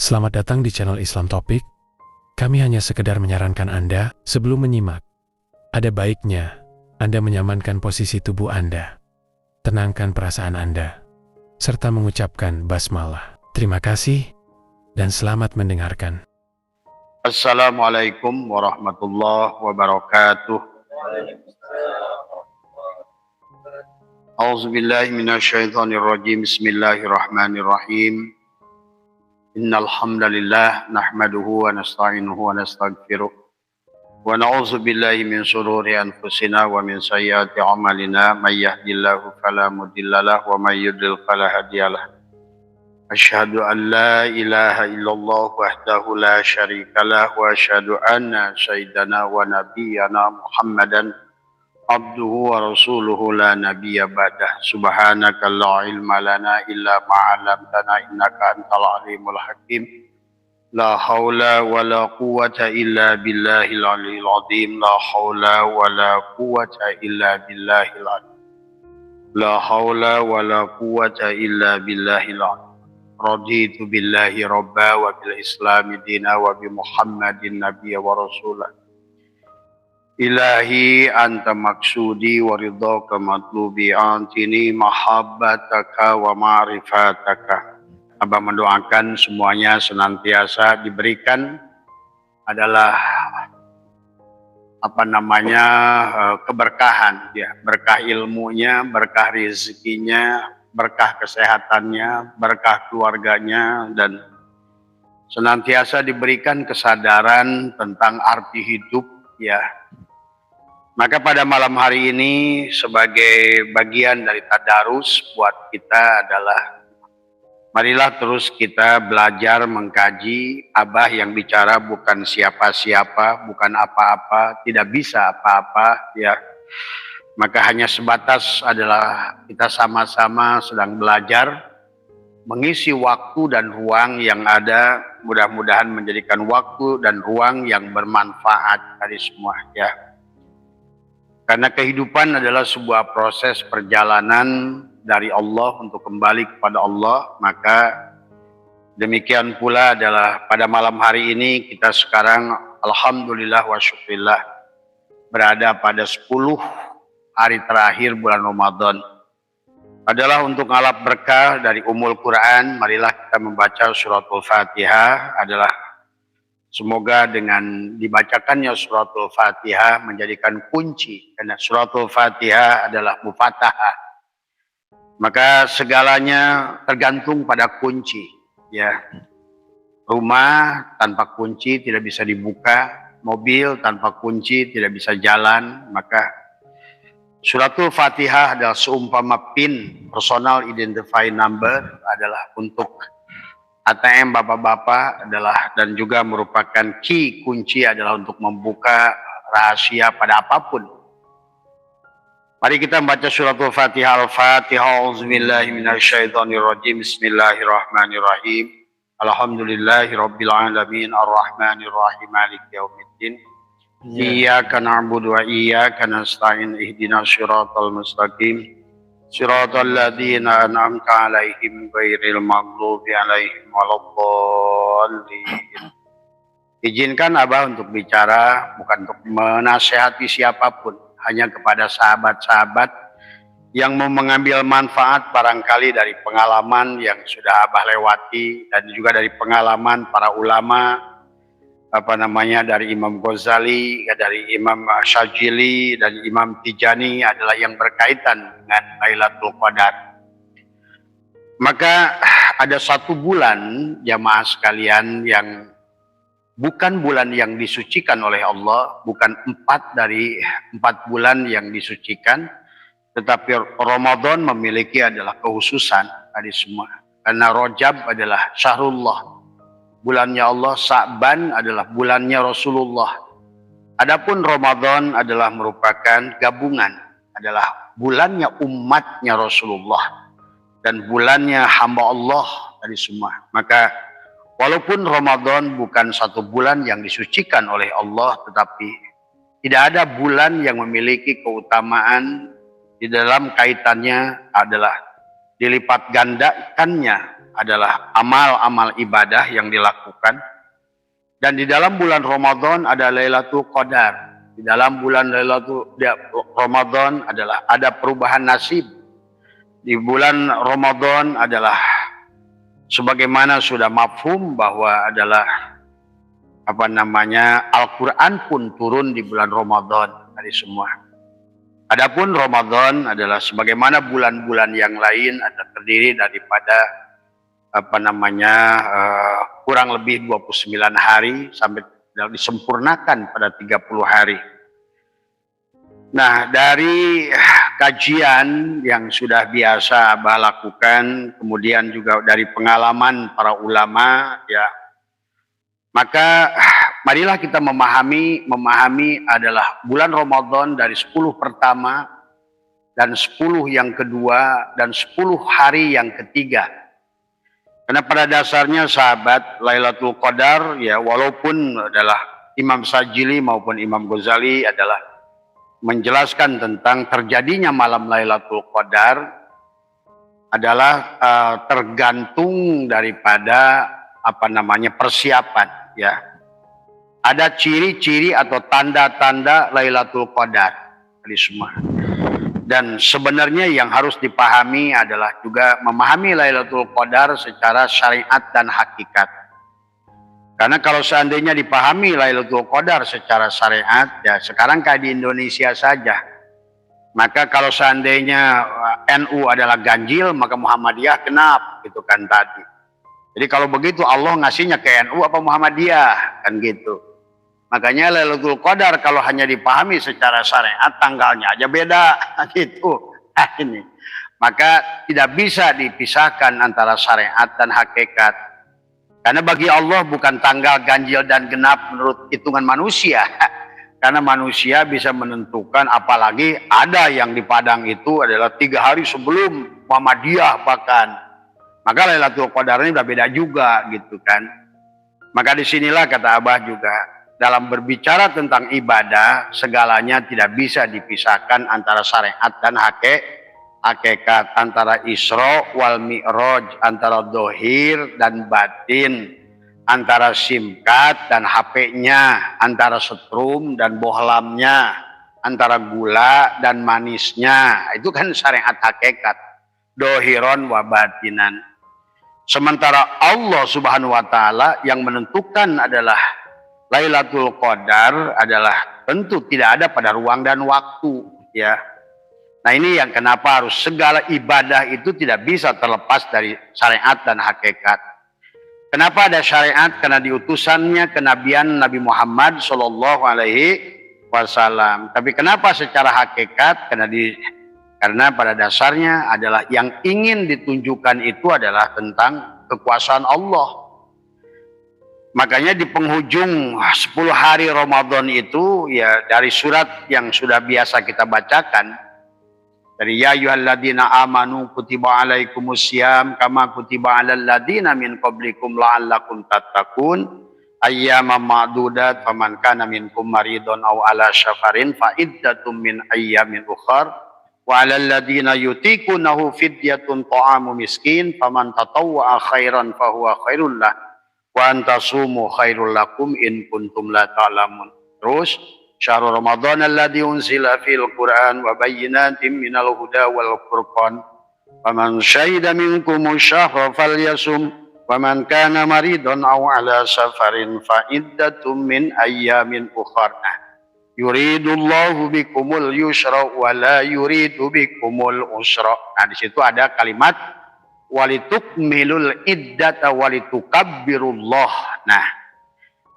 Selamat datang di channel Islam Topik. Kami hanya sekedar menyarankan Anda sebelum menyimak. Ada baiknya Anda menyamankan posisi tubuh Anda, tenangkan perasaan Anda, serta mengucapkan basmalah. Terima kasih dan selamat mendengarkan. Assalamualaikum warahmatullahi wabarakatuh. A'udzubillahi minasyaitonirrajim. Bismillahirrahmanirrahim. Innal hamdalillah nahmaduhu wa nasta'inuhu wa nastaghfiruh wa na'udzu billahi min shururi anfusina wa min sayyiati a'malina may yahdihillahu fala mudhillalah wa may yudlil fala hadiyalah. Asyhadu an la ilaha illallah wahdahu la syarikalah wa asyhadu anna sayyidana wa nabiyyana Muhammadan abduhu wa rasuluhu la nabiyya ba'dah. Subhanaka la ilma lana illa ma 'allamtana innaka antal alimul hakim. La haula wa la quwwata illa billahil aliyyil azim. La haula wa la quwwata illa billahil azim. La haula wa la quwwata illa billahil azim. Raditu billahi rabba wa bil islami dina wa bi Muhammadin nabiyya wa rasulah. Ilahi anta maksudi wa ridhaka matlubi antini mahabbataka wa ma'rifataka. Abah mendoakan semuanya senantiasa diberikan adalah keberkahan ya, berkah ilmunya, berkah rezekinya, berkah kesehatannya, berkah keluarganya, dan senantiasa diberikan kesadaran tentang arti hidup ya. Maka pada malam hari ini sebagai bagian dari tadarus buat kita adalah marilah terus kita belajar mengkaji. Abah yang bicara bukan siapa-siapa, bukan apa-apa, tidak bisa apa-apa ya. Maka hanya sebatas adalah kita sama-sama sedang belajar mengisi waktu dan ruang yang ada, mudah-mudahan menjadikan waktu dan ruang yang bermanfaat dari semua ya. Karena kehidupan adalah sebuah proses perjalanan dari Allah untuk kembali kepada Allah, maka demikian pula adalah pada malam hari ini kita sekarang alhamdulillah wa syukurillah berada pada 10 hari terakhir bulan Ramadan. Adalah untuk ngalap berkah dari Ummul Quran. Marilah kita membaca suratul Fatihah. Semoga dengan dibacakannya suratul Fatihah menjadikan kunci, karena suratul Fatihah adalah mufatahah. Maka segalanya tergantung pada kunci ya. Rumah tanpa kunci tidak bisa dibuka, mobil tanpa kunci tidak bisa jalan. Maka suratul Fatihah adalah seumpama PIN, personal identifying number, adalah untuk ATM bapak-bapak adalah, dan juga merupakan key, kunci adalah untuk membuka rahasia pada apapun. Mari kita membaca suratul Fatihah. Al-Fatihah. Auzubillahi minasyaitonirrajim. Bismillahirrahmanirrahim. Alhamdulillahirabbil alamin arrahmanirrahim maliki yaumiddin. Iyyaka na'budu wa iyyaka nasta'in. Ihdinas siratal mustaqim. Siratal ladzina an'amta 'alaihim ghairil maghdubi 'alaihim waladdallin. Izinkan Abah untuk bicara bukan untuk menasihati siapapun, hanya kepada sahabat-sahabat yang mau mengambil manfaat barangkali dari pengalaman yang sudah Abah lewati, dan juga dari pengalaman para ulama, dari Imam Ghazali, dari Imam Syadzili, dan Imam Tijani, adalah yang berkaitan dengan Lailatul Qadar. Maka ada satu bulan jamaah sekalian yang bukan bulan yang disucikan oleh Allah, bukan 4 dari 4 bulan yang disucikan, tetapi Ramadan memiliki adalah kekhususan dari semua. Karena Rajab adalah syahrullah, bulannya Allah. Sa'ban adalah bulannya Rasulullah. Adapun Ramadan adalah merupakan gabungan, adalah bulannya umatnya Rasulullah dan bulannya hamba Allah dari semua. Maka walaupun Ramadan bukan satu bulan yang disucikan oleh Allah, tetapi tidak ada bulan yang memiliki keutamaan di dalam kaitannya adalah dilipat gandakannya adalah amal-amal ibadah yang dilakukan. Dan di dalam bulan Ramadan ada Lailatul Qadar. Di dalam bulan Ramadan adalah ada perubahan nasib. Di bulan Ramadan adalah sebagaimana sudah mafhum bahwa adalah Al-Quran pun turun di bulan Ramadan dari semua. Adapun Ramadan adalah sebagaimana bulan-bulan yang lain ada terdiri daripada kurang lebih 29 hari sampai disempurnakan pada 30 hari. Nah, dari kajian yang sudah biasa Abah lakukan, kemudian juga dari pengalaman para ulama, ya, maka marilah kita memahami adalah bulan Ramadan dari 10 pertama dan 10 yang kedua dan 10 hari yang ketiga. Karena pada dasarnya sahabat, Lailatul Qadar, ya, walaupun adalah Imam Sajili maupun Imam Ghazali adalah menjelaskan tentang terjadinya malam Lailatul Qadar adalah tergantung daripada persiapan, ya. Ada ciri-ciri atau tanda-tanda Lailatul Qadar dari semua. Dan sebenarnya yang harus dipahami adalah juga memahami Lailatul Qadar secara syariat dan hakikat. Karena kalau seandainya dipahami Lailatul Qadar secara syariat, ya sekarang kayak di Indonesia saja. Maka kalau seandainya NU adalah ganjil, maka Muhammadiyah genap, gitu kan tadi. Jadi kalau begitu Allah ngasihnya ke NU apa Muhammadiyah, kan gitu. Makanya Lailatul Qadar kalau hanya dipahami secara syariat tanggalnya aja beda gitu. Nah, ini. Maka tidak bisa dipisahkan antara syariat dan hakikat. Karena bagi Allah bukan tanggal ganjil dan genap menurut hitungan manusia. Karena manusia bisa menentukan, apalagi ada yang di Padang itu adalah 3 hari sebelum Muhammadiyah bahkan. Maka Lailatul Qadar ini udah beda juga gitu kan. Maka disinilah kata Abah juga, dalam berbicara tentang ibadah, segalanya tidak bisa dipisahkan antara syariat dan hakikat, antara Isra wal Mi'raj, antara dohir dan batin, antara simkat dan HP-nya, antara setrum dan bohlamnya, antara gula dan manisnya. Itu kan syariat hakikat, dohiron wa batinan. Sementara Allah Subhanahu wa Ta'ala yang menentukan adalah Lailatul Qadar adalah tentu tidak ada pada ruang dan waktu, ya. Nah, ini yang kenapa harus segala ibadah itu tidak bisa terlepas dari syariat dan hakikat. Kenapa ada syariat? Karena diutusannya kenabian Nabi Muhammad Shallallahu Alaihi Wasallam. Tapi kenapa secara hakikat? Karena pada dasarnya adalah yang ingin ditunjukkan itu adalah tentang kekuasaan Allah. Makanya di penghujung 10 hari Ramadan itu, ya, dari surat yang sudah biasa kita bacakan, dari ya ayyuhalladzina amanu kutiba alaikumusiyam kama kutiba alal ladzina min qablikum la'allakum tattaqun ayyaman ma'dudat faman kana minkum maridun aw ala syafarin fa iddatum min ayyamin ukhar wa alal ladzina yutiqunahu fidyatun ta'amu miskin faman tatawwa'a khairan fahuwa khairul lah wa antasumu khairul lakum in kuntum la ta'lamun. Terus syahrul Ramadan alladzi unzila fil Qur'an wa bayyinatin minal huda wal furqan faman syahida minkum syahra falyasum wa man kana maridan aw ala safarin fa iddatum min ayyamin ukhra yuridullahu bikumul yusra wa la yuridu bikumul usra. Nah, di situ ada kalimat walitukmilul iddata walitukabbirullah. Nah,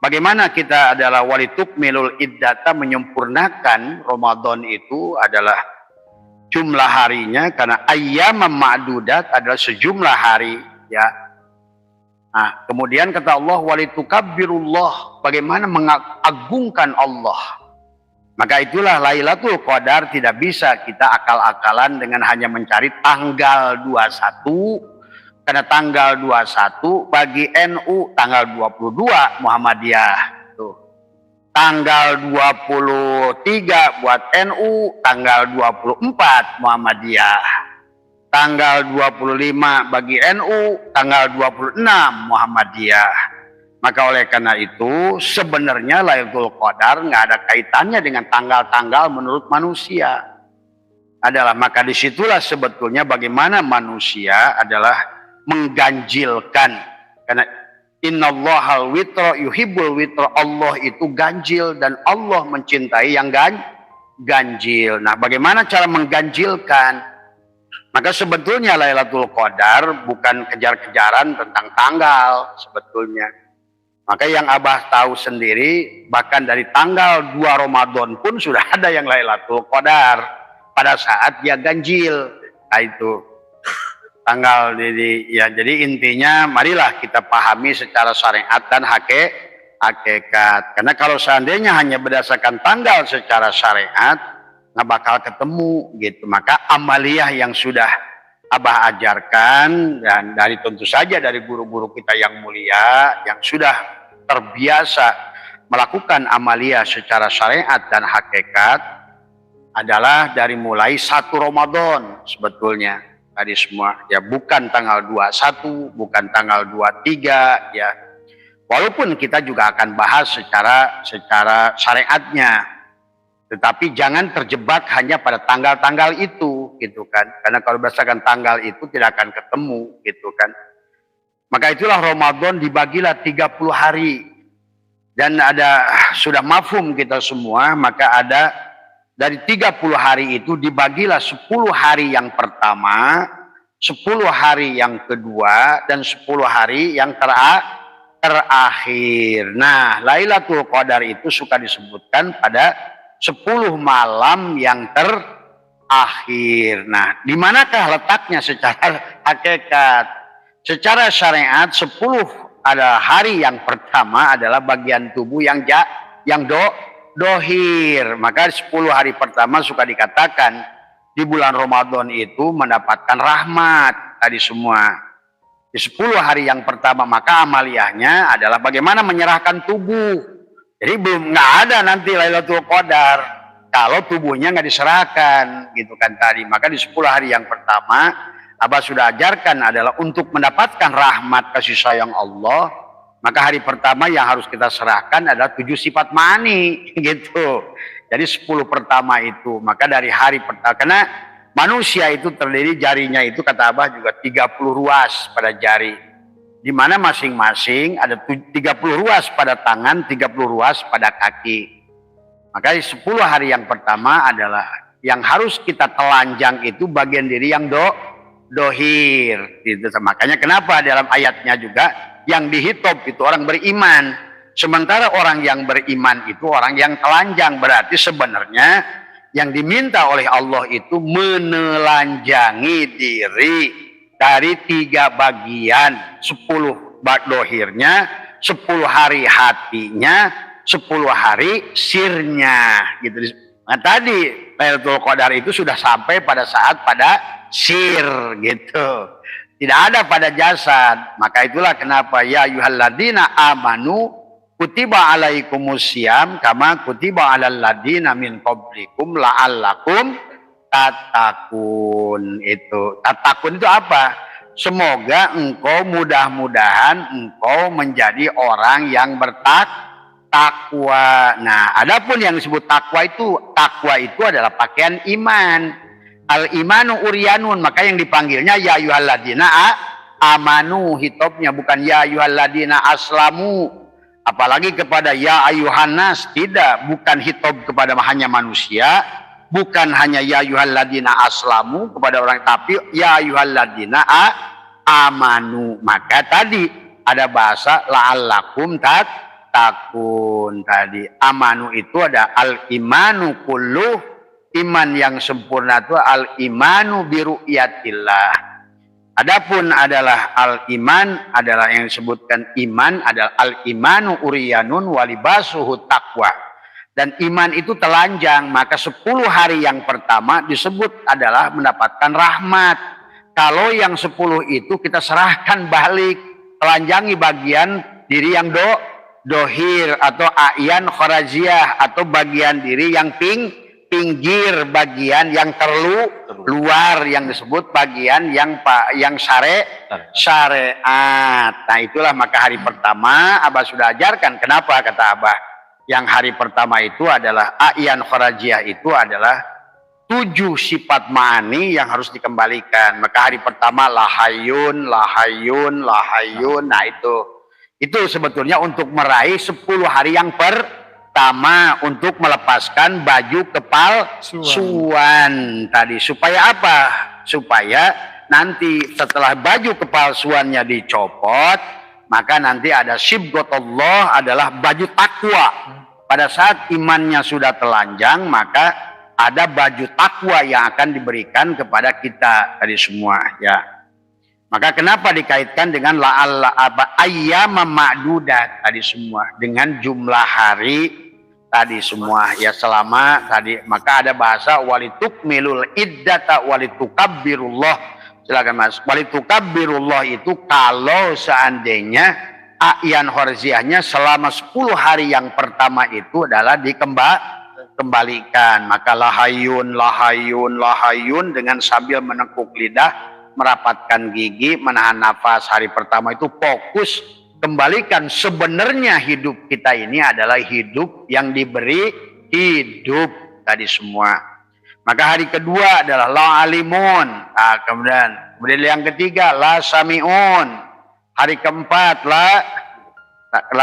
bagaimana kita adalah walitukmilul iddata, menyempurnakan Ramadan itu adalah jumlah harinya, karena ayyamam ma'dudat adalah sejumlah hari, ya. Nah, kemudian kata Allah walitukabbirullah, bagaimana mengagungkan Allah. Maka itulah Lailatul Qadar tidak bisa kita akal-akalan dengan hanya mencari tanggal 21. Karena tanggal 21 bagi NU, tanggal 22 Muhammadiyah. Tuh. Tanggal 23 buat NU, tanggal 24 Muhammadiyah. Tanggal 25 bagi NU, tanggal 26 Muhammadiyah. Maka oleh karena itu sebenarnya Lailatul Qadar nggak ada kaitannya dengan tanggal-tanggal menurut manusia. Maka disitulah sebetulnya bagaimana manusia adalah mengganjilkan. Karena innallahal witra yuhibbul witra, Allah itu ganjil dan Allah mencintai yang ganjil. Nah, bagaimana cara mengganjilkan? Maka sebetulnya Lailatul Qadar bukan kejar-kejaran tentang tanggal sebetulnya. Maka yang Abah tahu sendiri, bahkan dari tanggal 2 Ramadan pun sudah ada yang Lailatul Qadar pada saat dia ganjil. Nah itu tanggal jadi intinya marilah kita pahami secara syariat dan hakikat. Karena kalau seandainya hanya berdasarkan tanggal secara syariat nggak bakal ketemu gitu. Maka amaliyah yang sudah Abah ajarkan dan dari tentu saja dari guru-guru kita yang mulia yang sudah terbiasa melakukan amaliyah secara syariat dan hakikat adalah dari mulai 1 Ramadan sebetulnya tadi semua ya, bukan tanggal 21, bukan tanggal 23 ya. Walaupun kita juga akan bahas secara syariatnya, tetapi jangan terjebak hanya pada tanggal-tanggal itu gitu kan. Karena kalau berdasarkan tanggal itu tidak akan ketemu gitu kan. Maka itulah Ramadan dibagilah 30 hari. Dan sudah mafhum kita semua, maka ada dari 30 hari itu dibagilah 10 hari yang pertama, 10 hari yang kedua, dan 10 hari yang terakhir. Nah, Lailatul Qadar itu suka disebutkan pada 10 malam yang terakhir. Nah, di manakah letaknya secara hakikat? Secara syariat 10 ada hari yang pertama adalah bagian tubuh yang dohir. Maka 10 hari pertama suka dikatakan di bulan Ramadan itu mendapatkan rahmat tadi semua. Di 10 hari yang pertama maka amaliyahnya adalah bagaimana menyerahkan tubuh. Jadi nggak ada nanti Lailatul Qadar kalau tubuhnya nggak diserahkan gitu kan tadi. Maka di 10 hari yang pertama Abah sudah ajarkan adalah untuk mendapatkan rahmat kasih sayang Allah, maka hari pertama yang harus kita serahkan adalah 7 sifat mani gitu. Jadi 10 pertama itu, maka dari hari pertama, karena manusia itu terdiri jarinya itu kata Abah juga 30 ruas pada jari. Di mana masing-masing ada 30 ruas pada tangan, 30 ruas pada kaki. Maka di 10 hari yang pertama adalah yang harus kita telanjang itu bagian diri yang dohir gitu. Makanya kenapa dalam ayatnya juga yang dihitob itu orang beriman, sementara orang yang beriman itu orang yang telanjang. Berarti sebenarnya yang diminta oleh Allah itu menelanjangi diri dari 3 bagian, 10 dohirnya, 10 hari hatinya, 10 hari sirnya gitu. Nah tadi Lailatul Qadar itu sudah sampai pada saat pada sir gitu, tidak ada pada jasad. Maka itulah kenapa ya ayyuhalladzina amanu kutiba alaikumusiyam kama kutiba alal ladzina min qablikum la'allakum tatakun. Itu tatakun itu apa? Semoga engkau mudah-mudahan engkau menjadi orang yang bertakwa. Nah, adapun yang disebut takwa itu adalah pakaian iman. Al-imanu uryanun, maka yang dipanggilnya ya ayyuhalladzina amanu, hitobnya bukan ya ayyuhalladzina aslamu. Apalagi kepada ya ayyuhannas, tidak, bukan hitob kepada hanya manusia, bukan hanya ya ayyuhalladzina aslamu kepada orang, tapi ya ayyuhalladzina amanu. Maka tadi ada bahasa la'allakum takun tadi. Amanu itu ada al-imanu kulluh. Iman yang sempurna itu al-imanu biru'yatillah. Adapun adalah al-iman adalah yang disebutkan iman adalah al-imanu uryanun walibasuhu taqwa. dan iman itu telanjang, maka 10 hari yang pertama disebut adalah mendapatkan rahmat. Kalau yang 10 itu kita serahkan balik, telanjangi bagian diri yang dohir atau a'yan khoraziah, atau bagian diri yang pinggir, bagian yang luar yang disebut bagian yang syariat. Nah itulah maka hari pertama Abah sudah ajarkan. Kenapa kata Abah? Yang hari pertama itu adalah a'yan khoraziah, itu adalah 7 sifat ma'ani yang harus dikembalikan. Maka hari pertama lahayun, lahayun, lahayun. Nah itu sebetulnya untuk meraih 10 hari yang pertama, untuk melepaskan baju kepalsuan tadi. Supaya apa? Supaya nanti setelah baju kepalsuannya dicopot, maka nanti ada sibghatullah, adalah baju takwa. Pada saat imannya sudah telanjang, maka ada baju takwa yang akan diberikan kepada kita tadi semua, ya. Maka kenapa dikaitkan dengan ayyama ma'dudat tadi semua, dengan jumlah hari tadi semua, ya, selama tadi. Maka ada bahasa walitukmilul iddata walitukabbirullah. Silakan Mas. Walitukabbirullah itu kalau seandainya a'yan khoraziahnya selama 10 hari yang pertama itu adalah dikembalikan. Maka lahayun, lahayun, lahayun dengan sambil menekuk lidah, merapatkan gigi, menahan nafas. Hari pertama itu fokus kembalikan sebenarnya hidup kita ini adalah hidup yang diberi hidup tadi semua. Maka hari kedua adalah la alimun. Nah, kemudian yang ketiga la samiun. Hari keempat la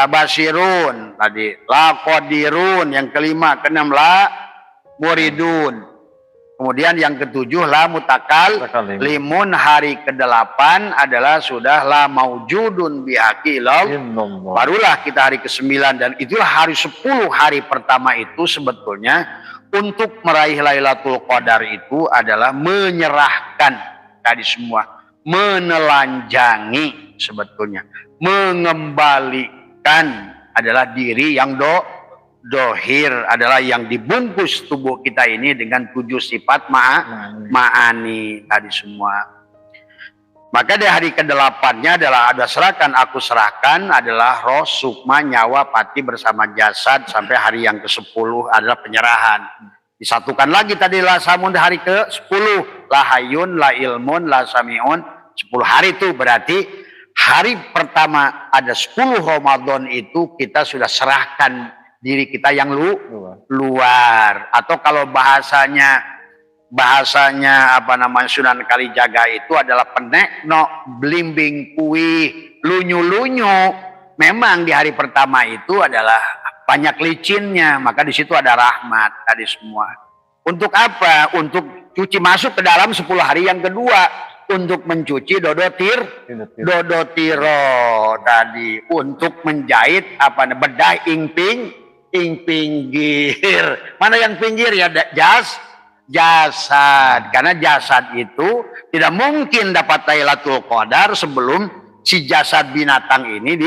basirun tadi, la qadirun. Yang kelima, keenam la muridun. Kemudian yang ketujuh la limun. Hari ke-8 adalah sudah la maujudun bihaqi illallah. Barulah kita hari ke-9, dan itulah hari 10 hari pertama itu sebetulnya untuk meraih Lailatul Qadar itu adalah menyerahkan tadi semua, menelanjangi sebetulnya, mengembalikan adalah diri yang dohir, adalah yang dibungkus tubuh kita ini dengan 7 sifat ma'ani tadi semua. Maka di hari ke-8-nya adalah ada serahkan, aku serahkan, adalah roh, sukma, nyawa, pati bersama jasad, sampai hari yang ke-10 adalah penyerahan. Disatukan lagi tadi la samun hari ke-10, la hayun, la ilmun, la samiun. 10 hari itu berarti hari pertama ada 10 Ramadan itu kita sudah serahkan diri kita yang luar. Atau kalau bahasanya apa namanya Sunan Kalijaga itu adalah penekno, blimbing kuih, lunyu-lunyu. Memang di hari pertama itu adalah banyak licinnya, maka di situ ada rahmat tadi semua. Untuk apa? Untuk cuci masuk ke dalam 10 hari yang kedua, untuk mencuci dodo tiro tadi, untuk menjahit bedah ing pinggir. Mana yang pinggir ya? Jasad. Karena jasad itu tidak mungkin dapat Lailatul Qadar sebelum si jasad binatang ini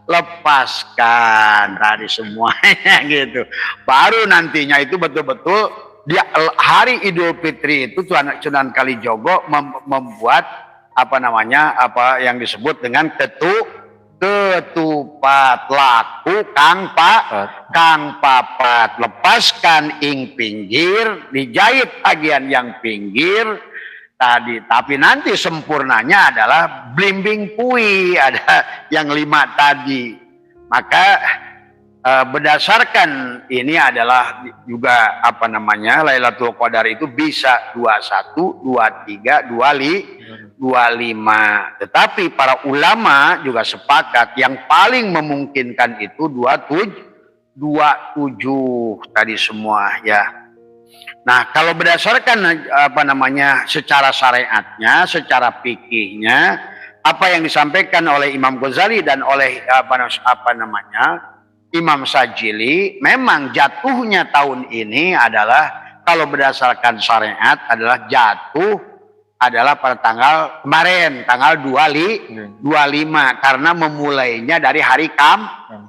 lepaskan tadi semuanya gitu. Baru nantinya itu betul-betul dia hari Idul Fitri itu Sunan Kalijogo membuat apa yang disebut dengan ketupat laku kang papat, lepaskan ing pinggir, dijahit bagian yang pinggir tadi. Tapi nanti sempurnanya adalah blimbing pui, ada yang 5 tadi. Maka berdasarkan ini adalah juga Lailatul Qadar itu bisa 21, 23, 25. Tetapi para ulama juga sepakat yang paling memungkinkan itu 27 tadi semua, ya. Nah, kalau berdasarkan secara syariatnya, secara fikihnya, apa yang disampaikan oleh Imam Ghazali dan oleh Imam Sajili, memang jatuhnya tahun ini adalah kalau berdasarkan syariat adalah jatuh adalah pada tanggal kemarin, tanggal 25, karena memulainya dari hari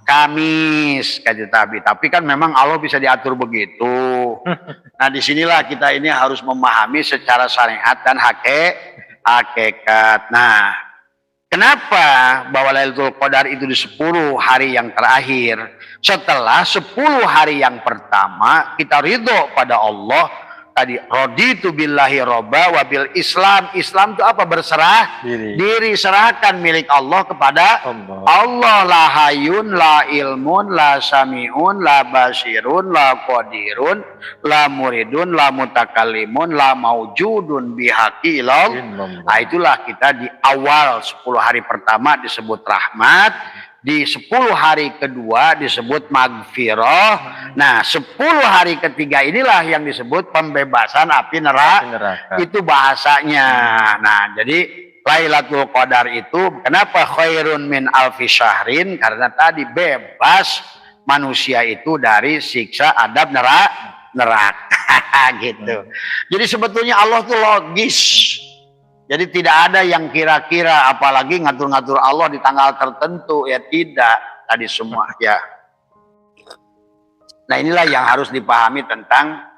Kamis, kata Tabi. Tapi kan memang Allah bisa diatur begitu. Nah, disinilah kita ini harus memahami secara syariat dan hakikat. Nah, kenapa bahwa Lailatul Qadar itu di 10 hari yang terakhir? Setelah 10 hari yang pertama kita ridho pada Allah. Tadi raditu billahi robba wa bil Islam. Islam itu apa? Berserah diri, serahkan milik Allah kepada Allah. La hayun, la ilmun, la samiun, la basirun, la qadirun, la muridun, la mutakallimun, la maujudun bihaqi ilallah. Nah, itulah kita di awal 10 hari pertama disebut rahmat, di 10 hari kedua disebut magfirah. Nah, 10 hari ketiga inilah yang disebut pembebasan api neraka. Itu bahasanya. Nah, jadi Lailatul Qadar itu kenapa khairun min alfi syahrin? Karena tadi bebas manusia itu dari siksa adab neraka gitu. Jadi sebetulnya Allah tuh logis. Jadi tidak ada yang kira-kira, apalagi ngatur-ngatur Allah di tanggal tertentu, ya tidak. Tadi semua ya. Nah, inilah yang harus dipahami tentang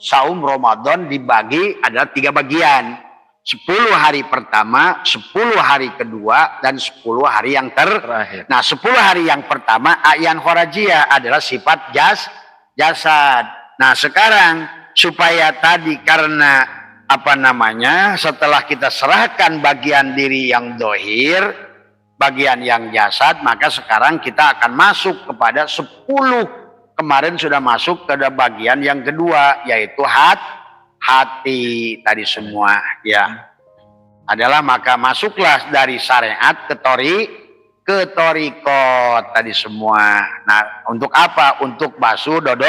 saum Ramadan dibagi adalah 3 bagian. 10 hari pertama, 10 hari kedua, dan 10 hari yang terakhir. Nah, 10 hari yang pertama A'yan Khorajiyah adalah sifat jasad. Nah, sekarang supaya tadi karena setelah kita serahkan bagian diri yang dohir, bagian yang jasad, maka sekarang kita akan masuk kepada 10. Kemarin sudah masuk ke bagian yang kedua, yaitu hati tadi semua ya. Adalah maka masuklah dari syariat ke torikot tadi semua. Nah, untuk apa? Untuk basu dodo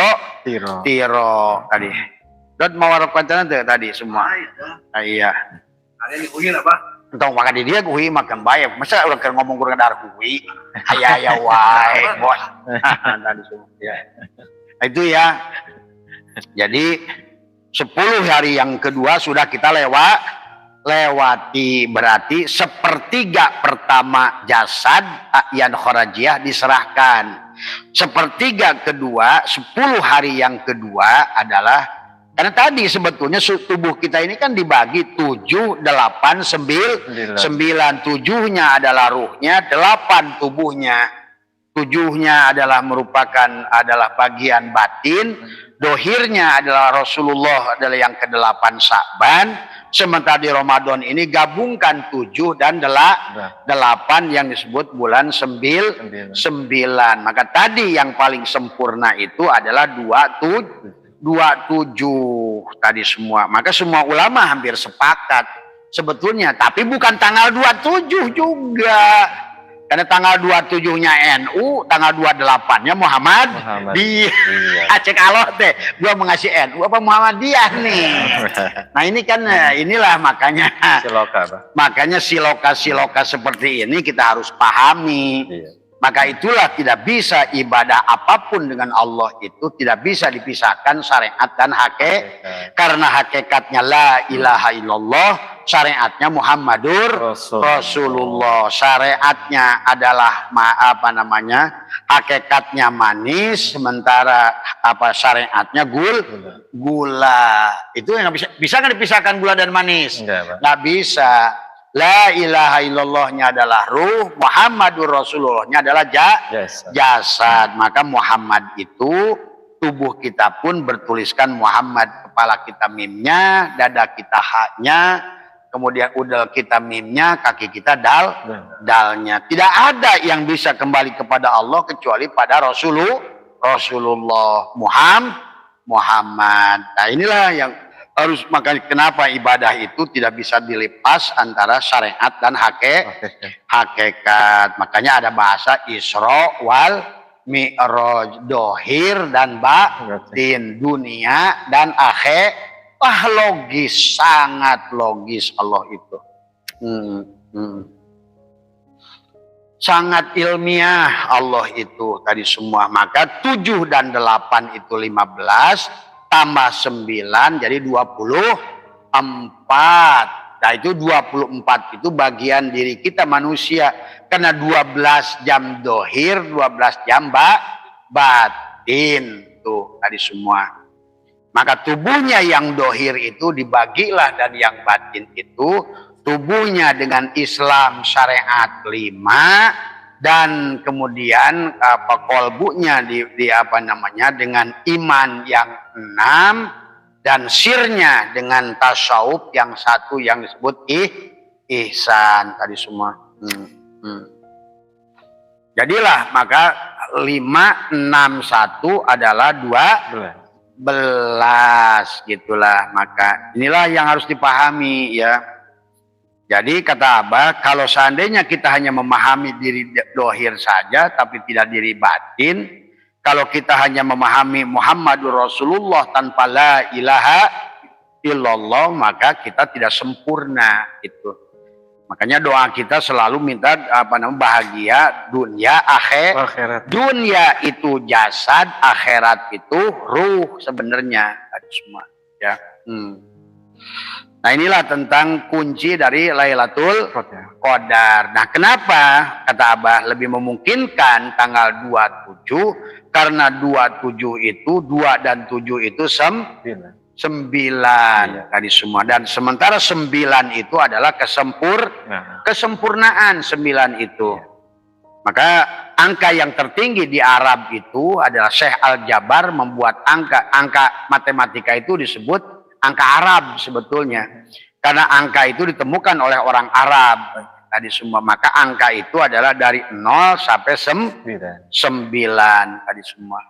tiro tadi. Dan mawarokannya tadi semua. Iya. Ada yang kuih apa? Entong makan di dia kuih makan bayar. Masa udah ngomong kurang dar kuih? Ayah wae bos. Tadi semua. Ya. Itu ya. Jadi 10 hari yang kedua sudah kita lewati, berarti 1/3 pertama jasad A'yan Khorajiyah diserahkan. 1/3 kedua 10 hari yang kedua adalah karena tadi sebetulnya tubuh kita ini kan dibagi 7, 8, 9. 7-nya adalah ruhnya, 8 tubuhnya. 7-nya adalah adalah bagian batin, dohirnya adalah Rasulullah adalah yang ke-8 Sya'ban. Sementara di Ramadan ini gabungkan 7 dan 8 yang disebut bulan 9. Maka tadi yang paling sempurna itu adalah 27 tadi semua. Maka semua ulama hampir sepakat sebetulnya, tapi bukan tanggal 27 juga. Karena tanggal 27-nya NU, tanggal 28-nya Muhammad. Dia cek Allah teh, gua mengasih NU apa Muhammadiyah nih. Nah, ini kan inilah makanya makanya siloka seperti ini kita harus pahami. Maka itulah tidak bisa ibadah apapun dengan Allah itu tidak bisa dipisahkan syariat dan hakikat. Karena hakikatnya la ilaha illallah, syariatnya Muhammadur Rasulullah. Syariatnya adalah hakikatnya manis, sementara syariatnya gula. Itu yang bisa nggak dipisahkan gula dan manis? Nggak bisa. La ilaha illallahnya adalah ruh, Muhammadur Rasulullahnya adalah jasad. Maka Muhammad itu tubuh kita pun bertuliskan Muhammad. Kepala kita mimnya, dada kita haknya, kemudian udel kita mimnya, kaki kita dalnya. Tidak ada yang bisa kembali kepada Allah kecuali pada Rasulullah Muhammad. Nah, inilah yang harus, makanya kenapa ibadah itu tidak bisa dilepas antara syariat dan hakikat. Makanya ada bahasa Isra wal Mi'raj, dohir dan batin, dunia dan akhir. Logis, sangat logis Allah itu. Sangat ilmiah Allah itu tadi semua. Maka 7 dan 8 itu 15. Tambah 9 jadi 24. Nah itu 24 itu bagian diri kita manusia. Karena 12 jam dohir, 12 jam batin. Tuh tadi semua. Maka tubuhnya yang dohir itu dibagilah, dan yang batin itu tubuhnya dengan Islam syariat 5, dan kemudian kolbunya dengan iman yang 6, dan sirnya dengan tasawuf yang 1 yang disebut ihsan tadi semua. Jadilah maka 5, 6, 1 adalah 12 gitulah. Maka inilah yang harus dipahami ya. Jadi kata Abah, kalau seandainya kita hanya memahami diri dohir saja tapi tidak diri batin, kalau kita hanya memahami Muhammadur Rasulullah tanpa la ilaha illallah, maka kita tidak sempurna itu. Makanya doa kita selalu minta bahagia dunia akhirat. Dunia itu jasad, akhirat itu ruh sebenarnya semua ya. Nah inilah tentang kunci dari Lailatul Qadar. Nah kenapa kata Abah lebih memungkinkan tanggal 27? Karena 27 itu 2 dan 7 itu 9 tadi semua, dan sementara 9 itu adalah kesempurnaan 9 itu. Maka angka yang tertinggi di Arab itu adalah Syekh Al-Jabar membuat angka matematika itu disebut angka Arab sebetulnya, karena angka itu ditemukan oleh orang Arab tadi semua. Maka angka itu adalah dari 0 sampai 9 tadi semua.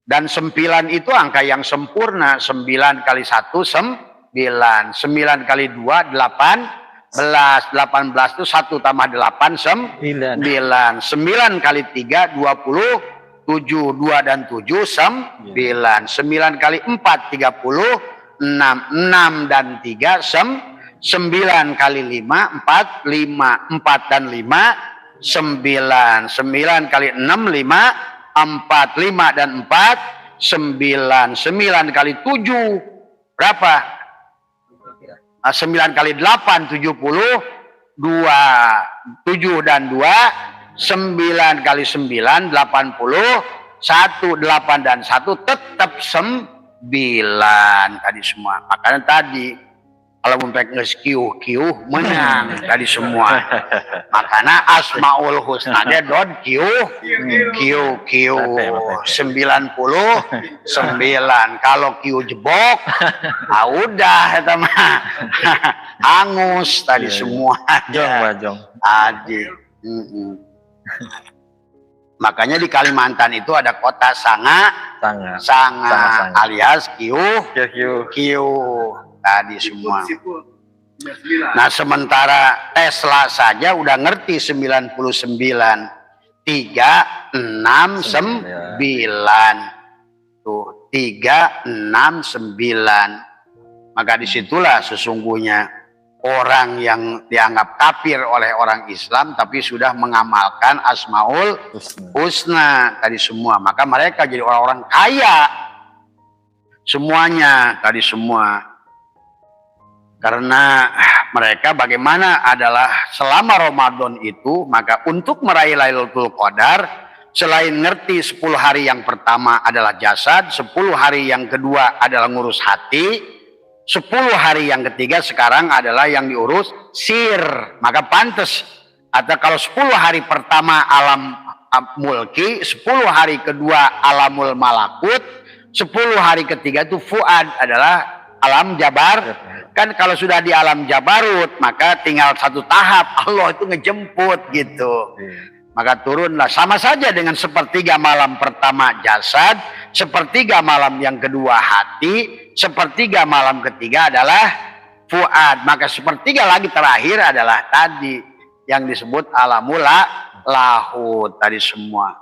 Dan 9 itu angka yang sempurna. 9 kali 1 9, 9 kali 2 18, 18 itu 1 tambah 8 9, 9 kali 3 20, 7, 2 dan 7 9, 9 kali 4 30, 6 dan 3 9 kali 5 4, 5 dan 5 9, 9 kali 6 5, 4, 5 dan 4 9, 9 kali 7 berapa? 9 kali 8 70, 2 7 dan 2 9 kali 9 80, 1 8 dan 1 tetap 9 tadi semua. Makanya tadi kalau mumpek ngeskiuh menang tadi semua. Makanya Asmaul Husna dia don kiu 99. Kalau kiu jebok udah eta mah angus tadi semua. Jong. Adi. Makanya di Kalimantan itu ada kota Sanga alias kiu tadi semua. Nah sementara Tesla saja udah ngerti 99 3 6 9 tuh 3 6 9. Maka disitulah sesungguhnya orang yang dianggap kafir oleh orang Islam tapi sudah mengamalkan Asmaul Husna tadi semua. Maka mereka jadi orang-orang kaya semuanya tadi semua. Karena mereka bagaimana adalah selama Ramadan itu, maka untuk meraih Lailatul Qadar selain ngerti 10 hari yang pertama adalah jasad, 10 hari yang kedua adalah ngurus hati, 10 hari yang ketiga sekarang adalah yang diurus sir. Maka pantas atau kalau 10 hari pertama alam mulki, 10 hari kedua alamul malakut, 10 hari ketiga itu fuad adalah alam jabar. Kan kalau sudah di alam jabarut maka tinggal satu tahap, Allah itu ngejemput gitu. Maka turunlah, sama saja dengan sepertiga malam pertama jasad, sepertiga malam yang kedua hati, sepertiga malam ketiga adalah fuad. Maka sepertiga lagi terakhir adalah tadi yang disebut alamul lahut tadi semua.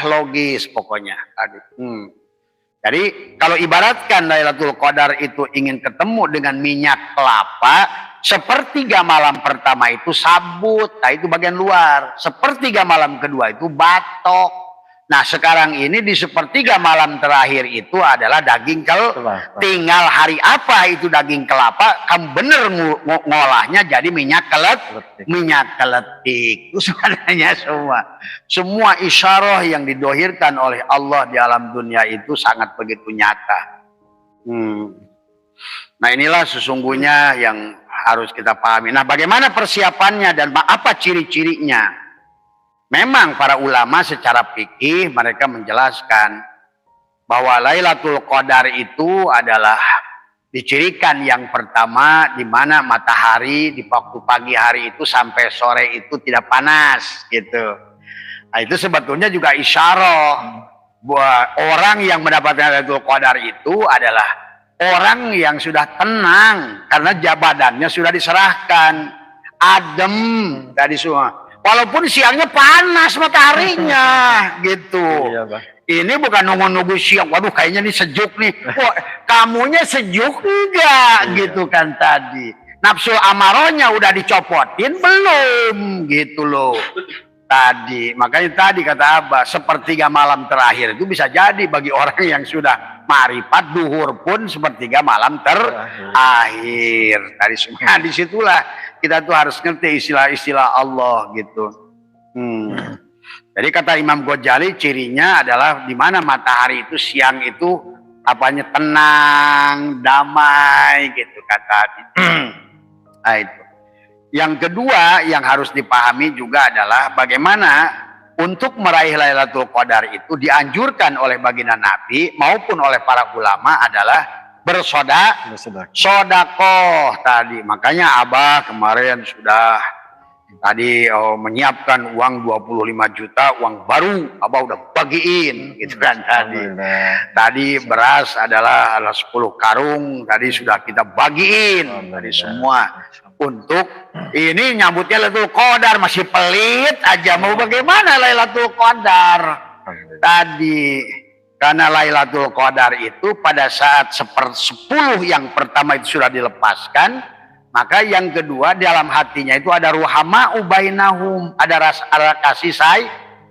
Logis pokoknya tadi. Jadi kalau ibaratkan Lailatul Qadar itu ingin ketemu dengan minyak kelapa, sepertiga malam pertama itu sabut, nah itu bagian luar. Sepertiga malam kedua itu batok, Nah sekarang ini di sepertiga malam terakhir itu adalah daging kelapa. Tinggal hari apa itu daging kelapa, kamu bener ngolahnya jadi minyak keletik. Itu sebenarnya semua isyarah yang didohirkan oleh Allah di alam dunia itu sangat begitu nyata. Nah inilah sesungguhnya yang harus kita pahami. Nah bagaimana persiapannya dan apa ciri-cirinya? Memang para ulama secara fikih mereka menjelaskan bahwa Lailatul Qadar itu adalah dicirikan yang pertama di mana matahari di waktu pagi hari itu sampai sore itu tidak panas gitu. Nah itu sebetulnya juga isyarah bahwa orang yang mendapatkan Lailatul Qadar itu adalah orang yang sudah tenang karena badannya sudah diserahkan, adem dari semua. Walaupun siangnya panas mataharinya gitu. Iya, ini bukan nunggu-nunggu siang. Waduh kayaknya ini sejuk nih. Wah, kamunya sejuk enggak gitu kan tadi. Nafsu amarohnya udah dicopotin belum gitu loh. Tadi, makanya tadi kata Abah, sepertiga malam terakhir itu bisa jadi bagi orang yang sudah ma'rifat duhur pun sepertiga malam terakhir. Tadi semua disitulah kita tuh harus ngerti istilah-istilah Allah gitu. Jadi kata Imam Ghazali cirinya adalah di mana matahari itu siang itu apanya tenang, damai gitu kata. Nah itu. Yang kedua yang harus dipahami juga adalah bagaimana untuk meraih Lailatul Qadar itu dianjurkan oleh baginda Nabi maupun oleh para ulama adalah bersodakoh tadi. Makanya Abah kemarin sudah tadi menyiapkan uang 25 juta uang baru Abah udah bagiin gitu kan tadi. Tadi beras adalah 10 karung tadi sudah kita bagiin tadi semua untuk ini nyambutnya Lailatul Qadar masih pelit aja mau bagaimana Lailatul Qadar tadi. Karena Lailatul Qadar itu pada saat 10 yang pertama itu sudah dilepaskan, maka yang kedua dalam hatinya itu ada ruhama ubainahum, ada rasa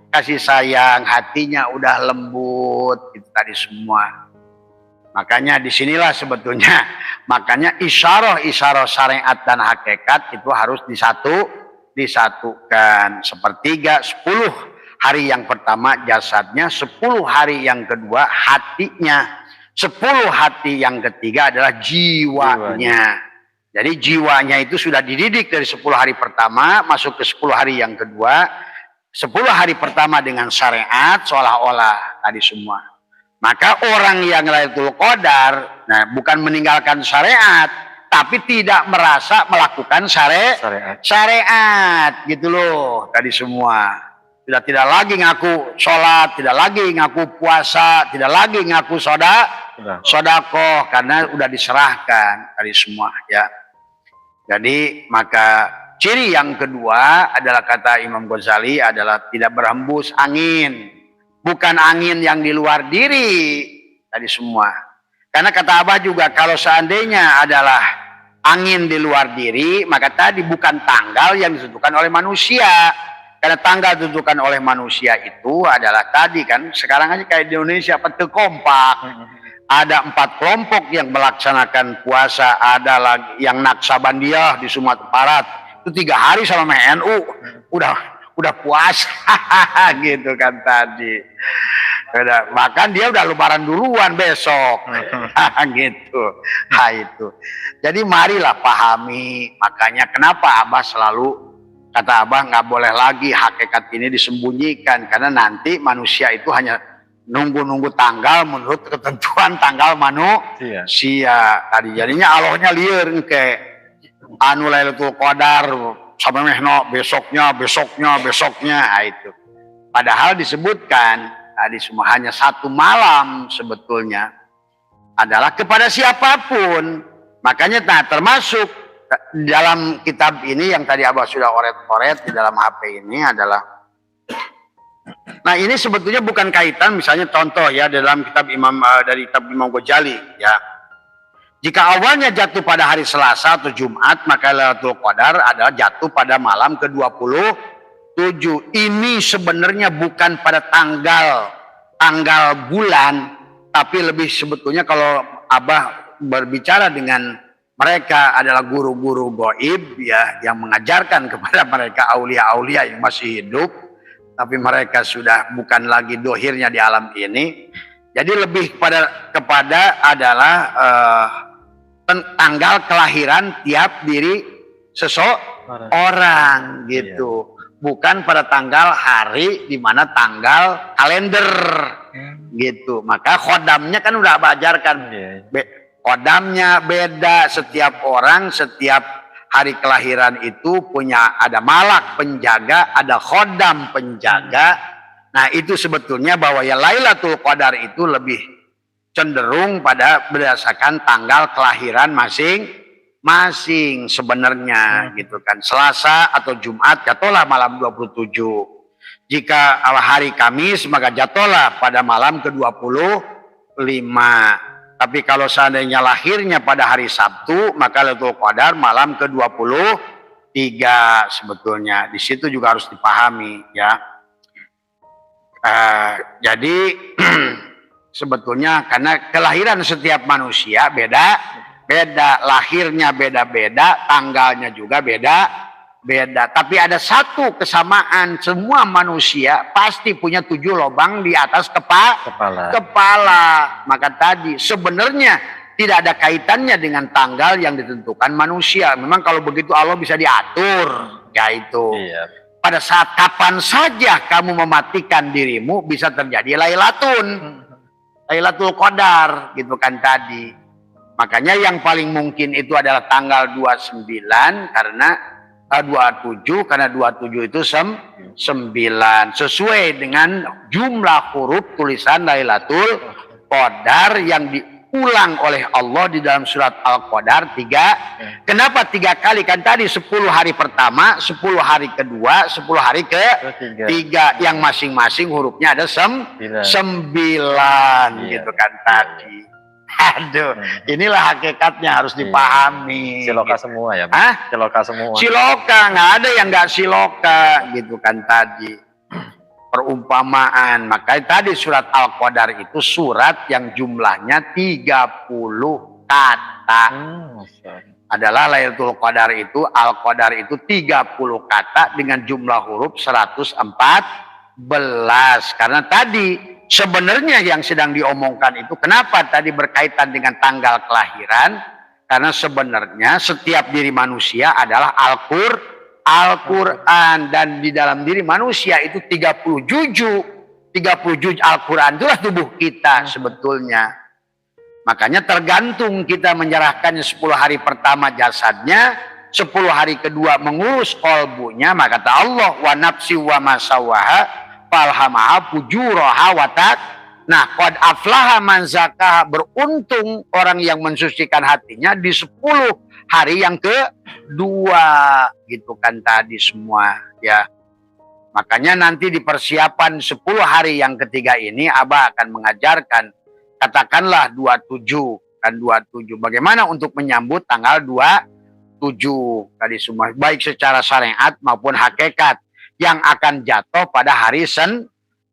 kasih sayang, hatinya udah lembut itu tadi semua. Makanya disinilah sebetulnya, makanya isyarah syariat dan hakikat itu harus disatukan. Sepertiga 10 hari yang pertama jasadnya, 10 hari yang kedua hatinya, 10 hati yang ketiga adalah jiwanya. Jadi jiwanya itu sudah dididik dari 10 hari pertama masuk ke 10 hari yang kedua. 10 hari pertama dengan syariat seolah-olah tadi semua. Maka orang yang Lailatul Qadar, nah bukan meninggalkan syariat, tapi tidak merasa melakukan syariat gitu loh tadi semua. Sudah tidak lagi ngaku sholat, tidak lagi ngaku puasa, tidak lagi ngaku sodakoh karena udah diserahkan tadi semua ya. Jadi maka ciri yang kedua adalah kata Imam Ghazali adalah tidak berhembus angin, bukan angin yang di luar diri tadi semua. Karena kata Abah juga kalau seandainya adalah angin di luar diri maka tadi bukan tanggal yang ditentukan oleh manusia. Karena tanggal ditentukan oleh manusia itu adalah tadi kan sekarang aja kayak di Indonesia petu kompak. Ada 4 kelompok yang melaksanakan puasa, ada lagi yang Naksabandia di Sumatera Barat itu 3 hari sama NU udah puasa gitu kan tadi. Bahkan dia udah lebaran duluan besok gitu. Nah itu. Jadi marilah pahami, makanya kenapa Abah selalu kata Abah nggak boleh lagi hakikat ini disembunyikan karena nanti manusia itu hanya nunggu-nunggu tanggal menurut ketentuan tanggal manusia. Tadi jadinya Allahnya lieur ke anu Lailatul Qadar sampai mehno besoknya. Nah, itu. Padahal disebutkan tadi semua hanya 1 malam sebetulnya adalah kepada siapapun. Makanya termasuk dalam kitab ini yang tadi Abah sudah oret-oret di dalam HP ini adalah, nah ini sebetulnya bukan kaitan misalnya contoh ya dalam kitab dari kitab Imam Ghazali ya. Jika awalnya jatuh pada hari Selasa atau Jumat maka Lailatul Qadar adalah jatuh pada malam ke-20 7. Ini sebenarnya bukan pada tanggal bulan, tapi lebih sebetulnya kalau Abah berbicara dengan mereka adalah guru-guru goib ya, yang mengajarkan kepada mereka aulia-aulia yang masih hidup, tapi mereka sudah bukan lagi dohirnya di alam ini. Jadi lebih kepada adalah tanggal kelahiran tiap diri seseorang gitu. Bukan pada tanggal hari di mana tanggal kalender gitu. Maka khodamnya kan udah ajarkan. Khodamnya beda, setiap orang, setiap hari kelahiran itu punya, ada malak penjaga, ada khodam penjaga. Nah itu sebetulnya bahwa ya Lailatul Qadar itu lebih cenderung pada berdasarkan tanggal kelahiran masing-masing sebenarnya gitu kan. Selasa atau Jumat jatuhlah malam 27. Jika hari Kamis maka jatuhlah pada malam ke-25. Tapi kalau seandainya lahirnya pada hari Sabtu maka Lailatul Qadar malam ke-23 sebetulnya. Di situ juga harus dipahami ya. Jadi sebetulnya karena kelahiran setiap manusia beda, lahirnya beda-beda, tanggalnya juga beda. Tapi ada satu kesamaan, semua manusia pasti punya 7 lubang di atas kepala. Maka tadi sebenarnya tidak ada kaitannya dengan tanggal yang ditentukan manusia. Memang kalau begitu Allah bisa diatur, ya itu. Iya. Pada saat kapan saja kamu mematikan dirimu bisa terjadi Lailatul Qadar gitu kan tadi. Makanya yang paling mungkin itu adalah tanggal 29 karena 27 karena 27 itu 9 sesuai dengan jumlah huruf tulisan Lailatul Qadar yang diulang oleh Allah di dalam surat Al-Qadar 3. Kenapa 3 kali? Kan tadi 10 hari pertama, 10 hari kedua, 10 hari ketiga yang masing-masing hurufnya ada 9 gitu kan tadi. Aduh, inilah hakikatnya harus dipahami. Siloka semua ya, Siloka semua. Siloka, nggak ada yang nggak siloka gitu kan tadi. Perumpamaan. Makanya tadi surat Al-Qadar itu surat yang jumlahnya 30 kata. Adalah Lailatul Qadar itu, Al-Qadar itu 30 kata dengan jumlah huruf 114. Karena tadi sebenarnya yang sedang diomongkan itu kenapa tadi berkaitan dengan tanggal kelahiran? Karena sebenarnya setiap diri manusia adalah Al-Quran, dan di dalam diri manusia itu 30 juz Al-Quran itulah tubuh kita sebetulnya. Makanya tergantung kita menyerahkannya 10 hari pertama jasadnya, 10 hari kedua mengurus kolbunya, maka kata Allah wa nafsi wa masawaha falhamaha fujuraha wa taq. Nah, qad aflaha man zakaha, beruntung orang yang mensucikan hatinya di 10 hari yang kedua gitu kan tadi semua ya. Makanya nanti di persiapan 10 hari yang ketiga ini Abah akan mengajarkan katakanlah 27 dan 27 bagaimana untuk menyambut tanggal 27 tadi semua baik secara syariat maupun hakikat yang akan jatuh pada hari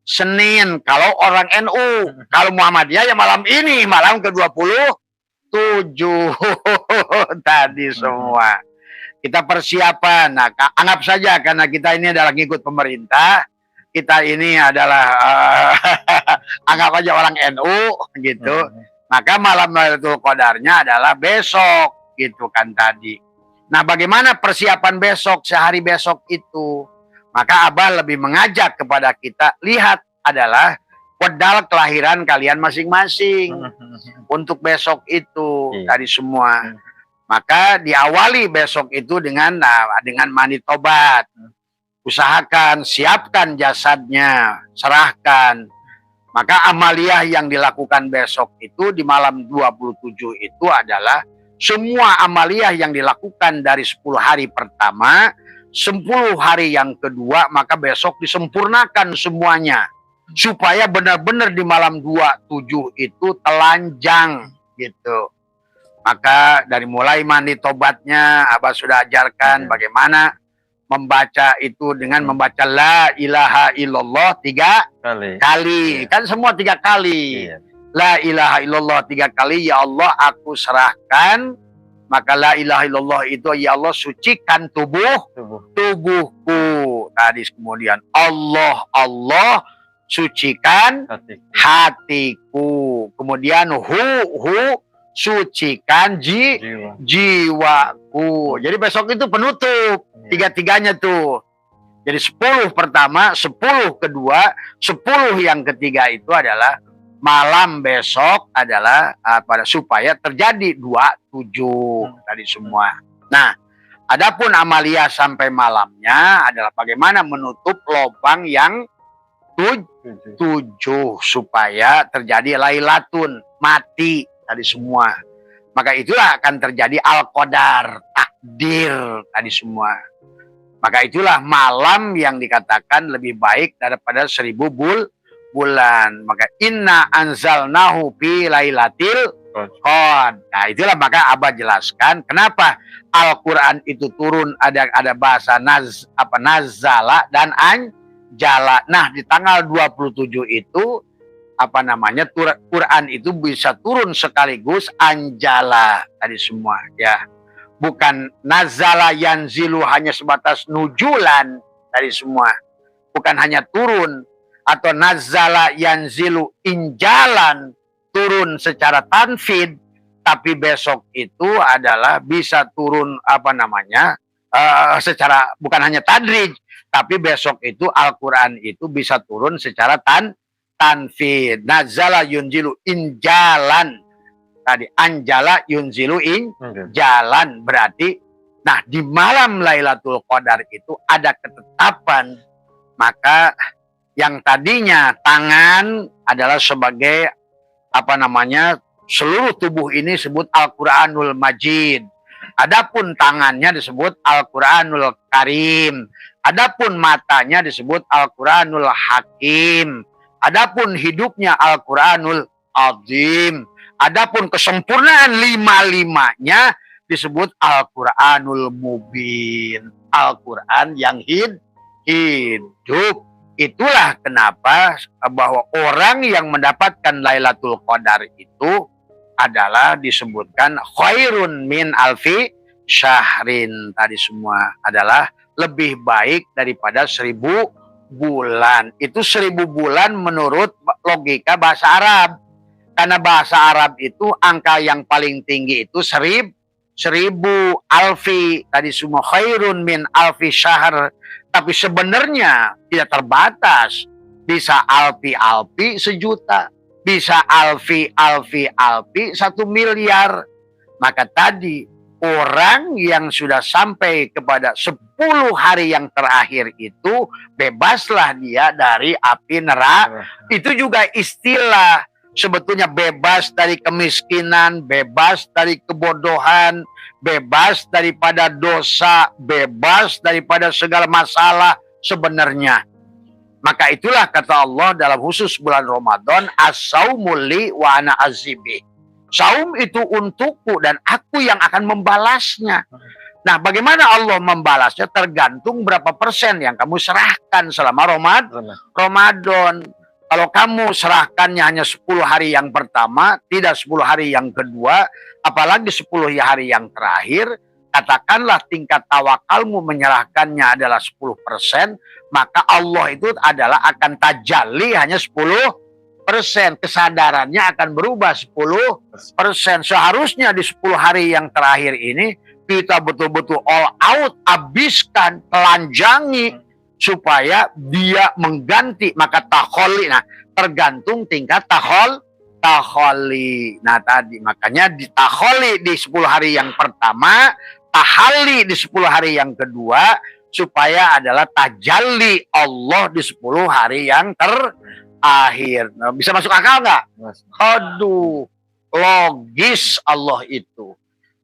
Senin kalau orang NU. Kalau Muhammadiyah ya malam ini, malam ke-27 tadi semua. Kita persiapan. Nah, anggap saja karena kita ini adalah ngikut pemerintah, kita ini adalah anggap aja orang NU gitu. Maka malam Lailatul Qadarnya adalah besok gitu kan tadi. Nah, bagaimana persiapan besok, sehari besok itu? Maka Abah lebih mengajak kepada kita, lihat adalah pedal kelahiran kalian masing-masing untuk besok itu tadi semua. Maka diawali besok itu dengan mandi tobat. Usahakan, siapkan jasadnya, serahkan. Maka amaliyah yang dilakukan besok itu di malam 27 itu adalah semua amaliyah yang dilakukan dari 10 hari pertama, 10 hari yang kedua, maka besok disempurnakan semuanya. Supaya benar-benar di malam 27 itu telanjang gitu. Maka dari mulai mandi tobatnya, Abah sudah ajarkan bagaimana membaca itu dengan membaca la ilaha illallah 3 kali. Iya. Kan semua 3 kali. Iya. La ilaha illallah 3 kali, ya Allah aku serahkan. Maka la ilaha illallah itu, ya Allah sucikan tubuhku. Tadi kemudian Allah sucikan hatiku. Kemudian sucikan jiwaku. Jadi besok itu penutup. Tiga-tiganya tuh. Jadi 10 pertama, 10 kedua, 10 yang ketiga itu adalah malam besok adalah supaya terjadi 27 tadi semua. Nah, adapun amalia sampai malamnya adalah bagaimana menutup lubang yang 7 supaya terjadi lailatun, mati tadi semua. Maka itulah akan terjadi al-qadar, takdir tadi semua. Maka itulah malam yang dikatakan lebih baik daripada 1000 bulan. Maka inna anzalnahu fi lailatil qadar. Nah, itulah maka Abah jelaskan kenapa Al-Qur'an itu turun, ada bahasa nazala dan anjala. Nah, di tanggal 27 itu Quran itu bisa turun sekaligus anjala tadi semua ya. Bukan nazala yanzilu hanya sebatas nujulan tadi semua. Bukan hanya turun, atau nazala yanzilu injalan, turun secara tanfid, tapi besok itu adalah bisa turun secara bukan hanya tadrij, tapi besok itu Al-Qur'an itu bisa turun secara tanfid. Nazala yunzilu injalan. Tadi anjala yunzilu injalan berarti nah di malam Lailatul Qadar itu ada ketetapan, maka yang tadinya tangan adalah sebagai seluruh tubuh ini disebut Al-Qur'anul Majid. Adapun tangannya disebut Al-Qur'anul Karim. Adapun matanya disebut Al-Qur'anul Hakim. Adapun hidupnya Al-Qur'anul Azim. Adapun kesempurnaan 5-5-nya disebut Al-Qur'anul Mubin. Al-Qur'an yang hidup. Itulah kenapa bahwa orang yang mendapatkan Lailatul Qadar itu adalah disebutkan khairun min alfi syahrin. Tadi semua adalah lebih baik daripada 1000 bulan. Itu 1000 bulan menurut logika bahasa Arab. Karena bahasa Arab itu angka yang paling tinggi itu 1000 alfi. Tadi semua khairun min alfi syahr. Tapi sebenarnya tidak terbatas. Bisa alfi 1 juta. Bisa alfi 1 miliar. Maka tadi orang yang sudah sampai kepada 10 hari yang terakhir itu bebaslah dia dari api neraka. Itu juga istilah. Sebetulnya bebas dari kemiskinan, bebas dari kebodohan, bebas daripada dosa, bebas daripada segala masalah sebenarnya. Maka itulah kata Allah dalam khusus bulan Ramadan, as-saumul li wa ana azibi. Saum itu untukku dan aku yang akan membalasnya. Nah, bagaimana Allah membalasnya tergantung berapa persen yang kamu serahkan selama Ramadan. Kalau kamu serahkannya hanya 10 hari yang pertama, tidak 10 hari yang kedua, apalagi 10 hari yang terakhir, katakanlah tingkat tawakalmu menyerahkannya adalah 10%, maka Allah itu adalah akan tajalli hanya 10%. Kesadarannya akan berubah 10%. Seharusnya di 10 hari yang terakhir ini, kita betul-betul all out, habiskan, telanjangi, supaya dia mengganti. Maka takholi, nah tergantung tingkat takholi. Nah tadi makanya ditakholi di 10 hari yang pertama, tahali di 10 hari yang kedua, supaya adalah tajalli Allah di 10 hari yang terakhir. Nah, bisa masuk akal nggak? Aduh, logis Allah itu.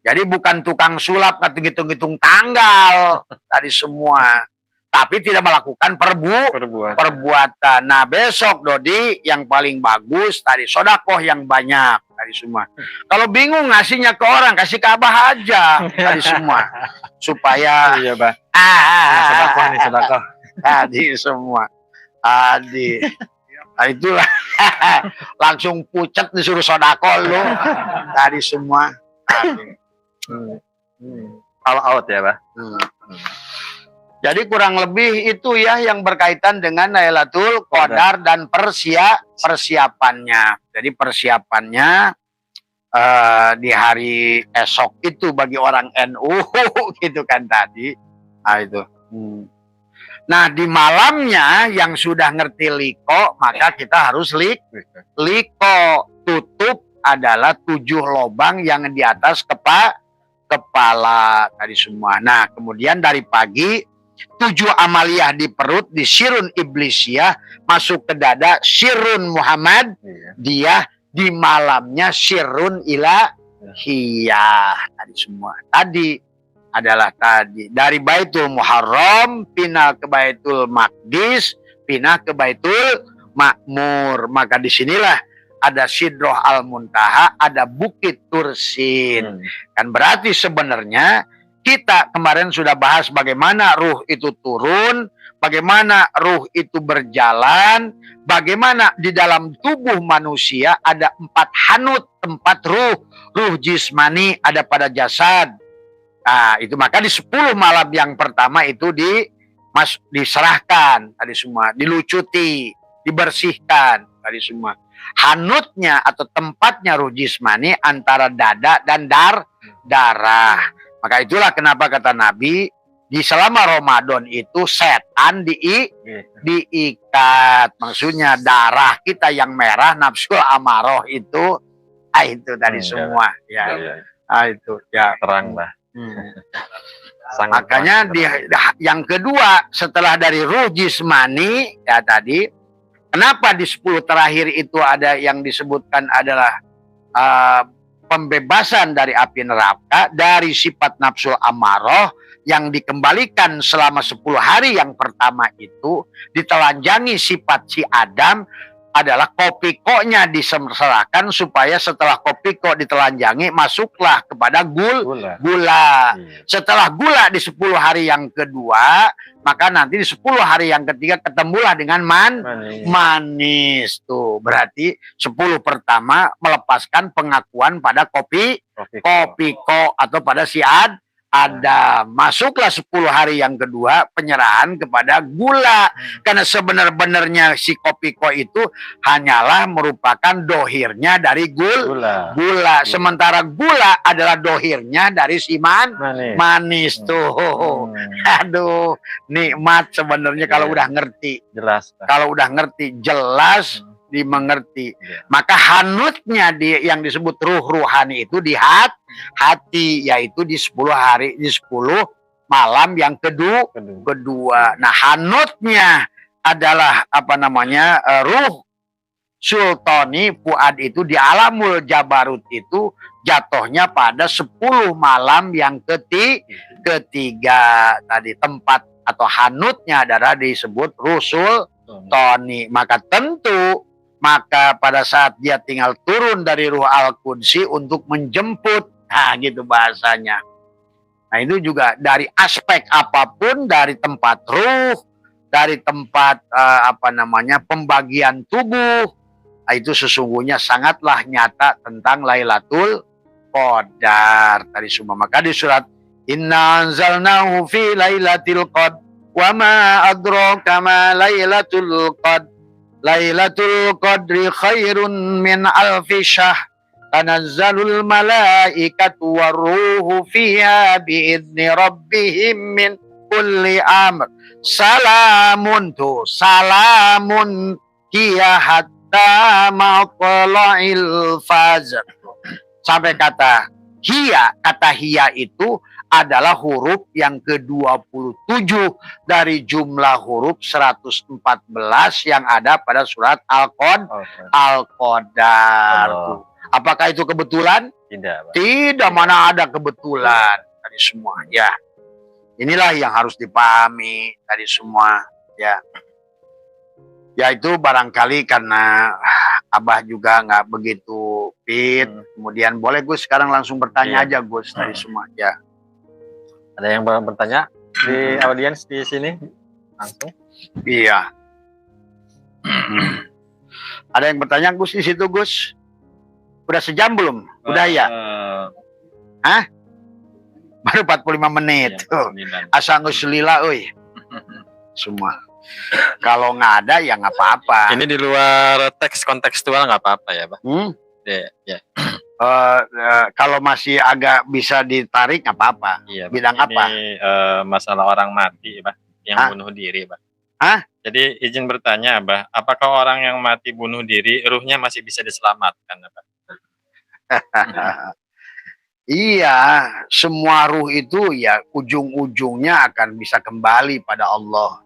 Jadi bukan tukang sulap ngitung-ngitung tanggal tadi semua. tapi tidak melakukan perbuatan. Nah, besok Dodi yang paling bagus tadi sodakoh yang banyak tadi semua. Kalau bingung ngasihnya ke orang, kasih ke Abah aja tadi semua. Supaya iya, Bah. Sodakoh nih, sodakoh. Tadi semua. Tadi. Nah, itulah langsung pucet disuruh sodakoh lu. Tadi semua. Tadi. All out ya, Bah. Jadi kurang lebih itu ya yang berkaitan dengan Lailatul Qadar dan persiapannya. Jadi persiapannya di hari esok itu bagi orang NU gitu kan tadi. Nah itu. Nah di malamnya yang sudah ngerti liko maka kita harus liko. Tutup adalah 7 lubang yang di atas kepala tadi semua. Nah kemudian dari pagi 7 amaliyah di perut, di sirun iblisiyah, masuk ke dada, sirun Muhammad, dia di malamnya sirun ilahiyah. Tadi semua. Tadi adalah tadi. Dari Baitul Muharram, pindah ke Baitul Maqdis, pindah ke Baitul Makmur. Maka disinilah ada Sidroh Al-Muntaha, ada Bukit Tursin. Kan berarti sebenarnya kita kemarin sudah bahas bagaimana ruh itu turun, bagaimana ruh itu berjalan, bagaimana di dalam tubuh manusia ada 4 hanut, tempat ruh. Ruh jismani ada pada jasad. Nah, itu maka di 10 malam yang pertama itu diserahkan tadi semua, dilucuti, dibersihkan tadi semua. Hanutnya atau tempatnya ruh jismani antara dada dan darah. Maka itulah kenapa kata Nabi, di selama Ramadan itu setan diikat. Maksudnya darah kita yang merah, nafsu amaroh itu tadi semua. Itu ya. Terang, Bah. Makanya yang kedua setelah dari ruh jismani ya tadi, kenapa di 10 terakhir itu ada yang disebutkan adalah pembebasan dari api neraka, dari sifat nafsu amaroh yang dikembalikan selama 10 hari yang pertama itu, ditelanjangi sifat si Adam, adalah kopiko-nya diserahkan supaya setelah kopiko ditelanjangi masuklah kepada gula. Setelah gula di 10 hari yang kedua, maka nanti di 10 hari yang ketiga ketemulah dengan manis. Tuh berarti 10 pertama melepaskan pengakuan pada kopiko atau pada si Adam. Masuklah 10 hari yang kedua penyerahan kepada gula. Karena sebenar-benarnya si kopiko itu hanyalah merupakan dohirnya dari gula. Sementara gula adalah dohirnya dari si manis tuh. Aduh, nikmat sebenarnya kalau udah ngerti. Jelas. Kalau udah ngerti jelas dimengerti. Maka hanutnya yang disebut ruh ruhani itu di hati, yaitu di 10 hari, di 10 malam yang kedua. Nah, hanutnya adalah ruh sultani fuad itu di alamul jabarut itu jatuhnya pada 10 malam yang ketiga tadi. Tempat atau hanutnya adalah disebut rusul sultani. Maka pada saat dia tinggal turun dari ruh al-qudsi untuk menjemput, nah gitu bahasanya. Nah itu juga dari aspek apapun, dari tempat ruh, dari tempat pembagian tubuh, nah, itu sesungguhnya sangatlah nyata tentang Lailatul Qadar tadi semua. Maka di surat Inna anzalnahu fi Lailatul Qadar wa ma adraka ma Lailatul Qadar. Lailatul Qadri khairun min alfi syahr. Tanazzalul malaikatu waruhu fiha biidzni rabbihim min kulli amr. Salamun hiya hatta matla'il fajr. Sampai kata hiya itu adalah huruf yang ke-27 dari jumlah huruf 114 yang ada pada surat Al-Qadar. Apakah itu kebetulan? Tidak, Pak. Tidak, mana ada kebetulan. Tadi semua ya. Inilah yang harus dipahami tadi semua, ya. Yaitu barangkali karena Abah juga nggak begitu fit. Kemudian boleh Gus sekarang langsung bertanya aja Gus tadi semua, ya. Ada yang bertanya di audiens di sini langsung? Iya. Ada yang bertanya Gus di situ Gus? Udah sejam belum? Udah ya? Hah? Baru 45 menit. Tuh. Asa Gus lila euy. Semua. Kalau nggak ada ya nggak apa-apa. Ini di luar teks kontekstual nggak apa-apa ya, Pak? Ya. Kalau masih agak bisa ditarik nggak apa-apa. Iya, bidang ini, apa? Masalah orang mati, Pak, yang bunuh diri, Pak. Hah? Jadi izin bertanya, Pak, apakah orang yang mati bunuh diri ruhnya masih bisa diselamatkan, Pak? Iya, semua ruh itu ya ujung-ujungnya akan bisa kembali pada Allah.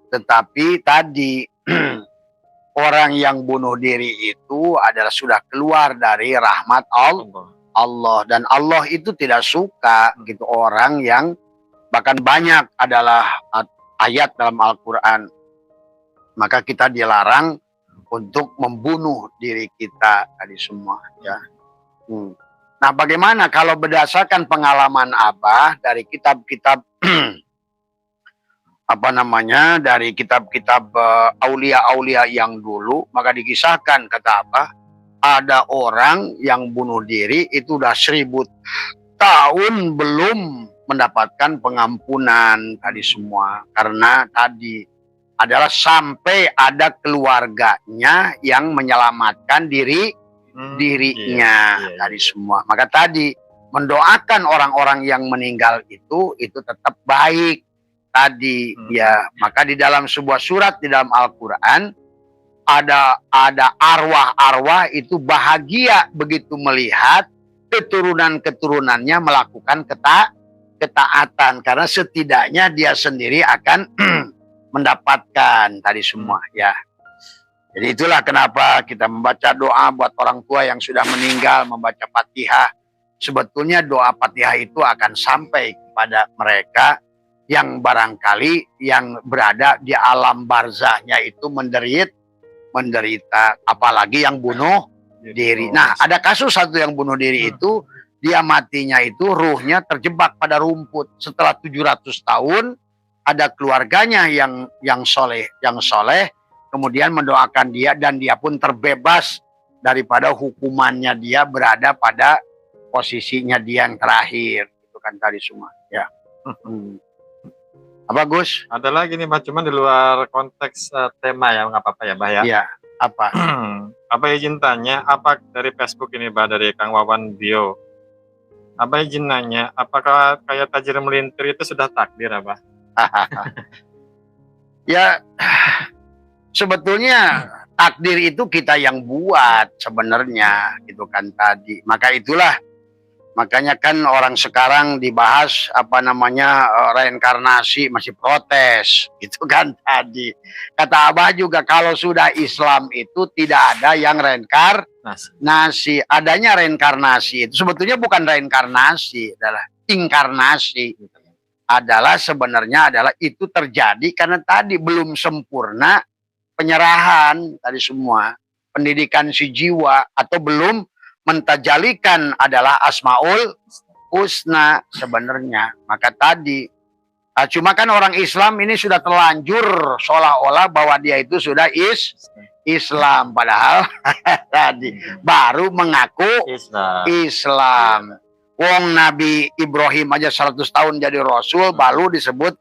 Tetapi tadi orang yang bunuh diri itu adalah sudah keluar dari rahmat Allah, dan Allah itu tidak suka gitu orang yang bahkan banyak adalah ayat dalam Al-Qur'an. Maka kita dilarang untuk membunuh diri kita tadi semua, ya. Nah, bagaimana kalau berdasarkan pengalaman Abah dari kitab-kitab dari kitab-kitab aulia-aulia yang dulu, maka dikisahkan, kata Abah, ada orang yang bunuh diri itu udah 1000 tahun belum mendapatkan pengampunan tadi semua, karena tadi adalah sampai ada keluarganya yang menyelamatkan dirinya tadi semua. Maka tadi mendoakan orang-orang yang meninggal itu tetap baik. Tadi ya, maka di dalam sebuah surat di dalam Al-Qur'an ada arwah-arwah itu bahagia begitu melihat keturunan-keturunannya melakukan ketaatan, karena setidaknya dia sendiri akan mendapatkan tadi semua, ya. Jadi itulah kenapa kita membaca doa buat orang tua yang sudah meninggal, membaca Fatihah. Sebetulnya doa Fatihah itu akan sampai kepada mereka yang barangkali yang berada di alam barzahnya itu menderita, apalagi yang bunuh diri. Nah, ada kasus satu yang bunuh diri itu, dia matinya itu ruhnya terjebak pada rumput. Setelah 700 tahun, ada keluarganya yang soleh, kemudian mendoakan dia, dan dia pun terbebas daripada hukumannya, dia berada pada posisinya dia yang terakhir. Itu kan tadi semua, ya. Apa Gus? Ada lagi nih, Pak, cuman di luar konteks tema ya, nggak apa-apa ya, Pak ya? Iya, apa? Apa izin tanya, apa dari Facebook ini, Pak, dari Kang Wawan Bio? Apa izin nanya, apakah kayak tajir melintir itu sudah takdir, apa? Ya, sebetulnya takdir itu kita yang buat sebenarnya, gitu kan tadi. Makanya kan orang sekarang dibahas reinkarnasi masih protes, gitu kan tadi. Kata Abah juga kalau sudah Islam itu tidak ada yang reinkarnasi. Adanya reinkarnasi itu sebetulnya bukan reinkarnasi, adalah inkarnasi. Sebenarnya itu terjadi karena tadi belum sempurna penyerahan tadi semua, pendidikan si jiwa, atau belum mentajalikan adalah Asmaul Husna sebenarnya. Maka tadi cuma kan orang Islam ini sudah terlanjur seolah-olah bahwa dia itu sudah Islam, padahal tadi baru mengaku Islam. Wong Nabi Ibrahim aja 100 tahun jadi Rasul baru disebut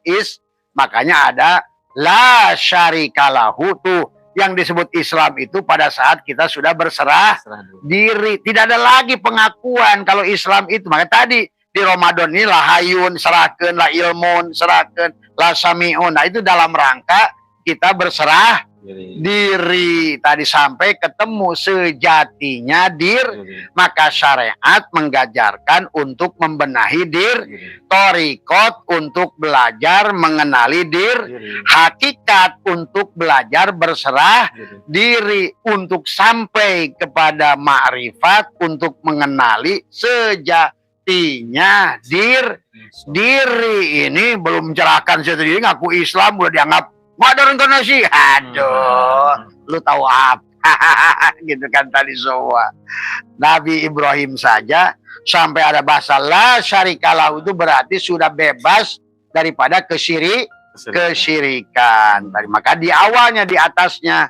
makanya ada la syarikalahu tuh. Yang disebut Islam itu pada saat kita sudah berserah diri. Tidak ada lagi pengakuan kalau Islam itu. Maka tadi di Ramadan ini la hayun serahkeun, la ilmun serahkeun, la samiun. Nah, itu dalam rangka kita berserah diri. Tadi sampai ketemu sejatinya maka syariat menggajarkan untuk membenahi torikot untuk belajar mengenali hakikat untuk belajar berserah diri, untuk sampai kepada ma'rifat, untuk mengenali artinya diri ini belum mencerahkan sendiri ngaku Islam udah dianggap nggak ada reinkarnasi. Aduh, lu tahu apa? Gitu kan tadi semua. Nabi Ibrahim saja sampai ada bahasa la syarikalahu itu berarti sudah bebas daripada kesyirikan. Tadi maka di awalnya di atasnya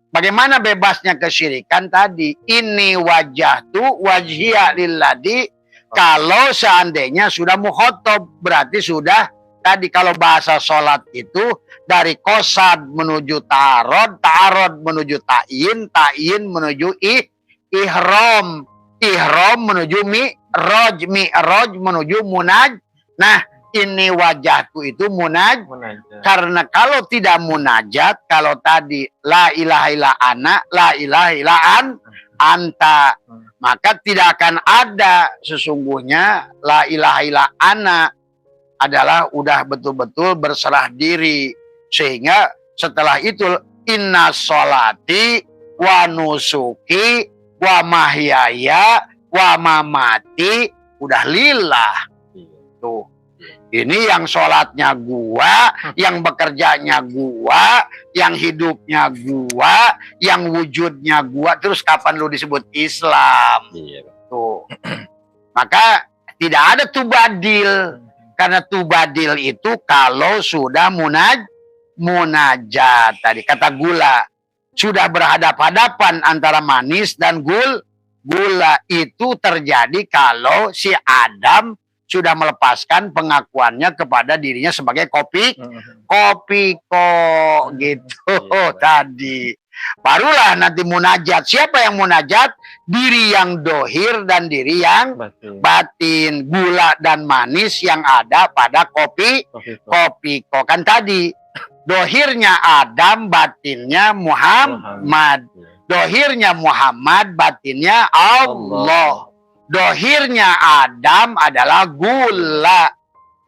bagaimana bebasnya kesyirikan tadi? Ini wajahtu wajhiya lilladzi. Kalau seandainya sudah mukhotob berarti sudah tadi kalau bahasa sholat itu dari qasad menuju ta'arud, ta'arud menuju ta'yin, ta'yin menuju ihram, ihram menuju mi'raj, mi'raj menuju munaj. Nah, ini wajahku itu munaj. Karena kalau tidak munajat, kalau tadi la ilaha illa ana, la ilaha illa anta, maka tidak akan ada sesungguhnya la ilaha illa ana adalah udah betul-betul berserah diri. Sehingga setelah itu inna sholati wa nusuki wa mahyaya wa mamati udah lillah. Tuh. Ini yang sholatnya gua, yang bekerjanya gua, yang hidupnya gua, yang wujudnya gua. Terus kapan lu disebut Islam? Tuh. Maka tidak ada tubadil. Karena tubadil itu kalau sudah munajat. Tadi kata gula. Sudah berhadap-hadapan antara manis dan gula. Itu terjadi kalau si Adam sudah melepaskan pengakuannya kepada dirinya sebagai kopiko gitu tadi. Barulah nanti munajat. Siapa yang munajat? Diri yang dohir dan diri yang batin. Gula dan manis yang ada pada kopiko. Kan tadi dohirnya Adam, batinnya Muhammad. Dohirnya Muhammad, batinnya Allah. Dohirnya Adam adalah gula,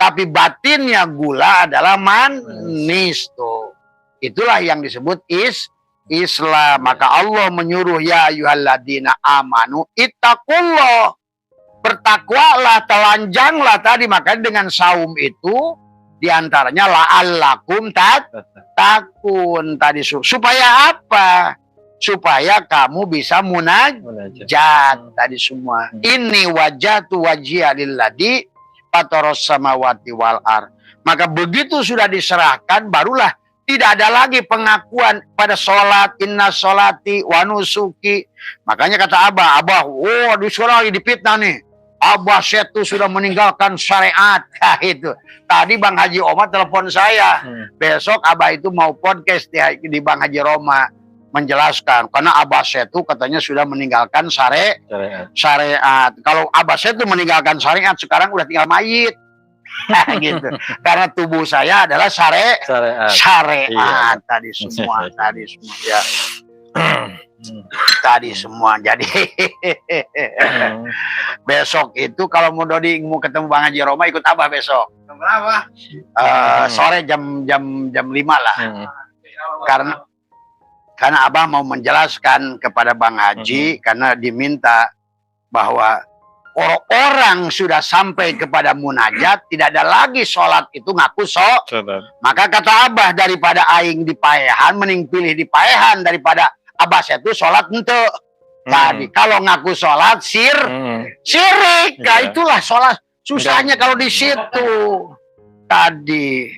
tapi batinnya gula adalah manis tuh. Itulah yang disebut Islam. Maka Allah menyuruh ya ayyuhalladzina amanu ittaqullah. Bertakwalah, telanjanglah tadi. Maka dengan saum itu diantaranya la'allakum takun tadi. Supaya apa? Supaya kamu bisa munajat tadi semua. Ini wajhatu wajhiya lilladzi fataras samawati wal ard. Maka begitu sudah diserahkan barulah tidak ada lagi pengakuan pada sholat, inna sholati wa nusuki. Makanya kata Abah, disuruh lagi dipitnah nih. Abah Setu sudah meninggalkan syariat. Nah, itu. Tadi Bang Haji Omar telepon saya. Besok Abah itu mau podcast di Bang Haji Roma. Menjelaskan karena Abah Setu katanya sudah meninggalkan syariat. Kalau Abah Setu meninggalkan syariat sekarang udah tinggal mayit. Gitu. Karena tubuh saya adalah syariat. Iya. Tadi semua ya. Tadi semua. Jadi besok itu kalau mau Dodi mau ketemu Bang Haji Roma ikut Abah besok. Berapa? Sore jam 5 lah. Karena Abah mau menjelaskan kepada Bang Haji karena diminta bahwa orang sudah sampai kepada munajat tidak ada lagi sholat itu ngaku maka kata Abah daripada aing di paehan mending pilih di paehan daripada Abah itu sholat ente. Tadi kalau ngaku sholat syirik. Nah, itulah sholat susahnya kalau di situ tadi.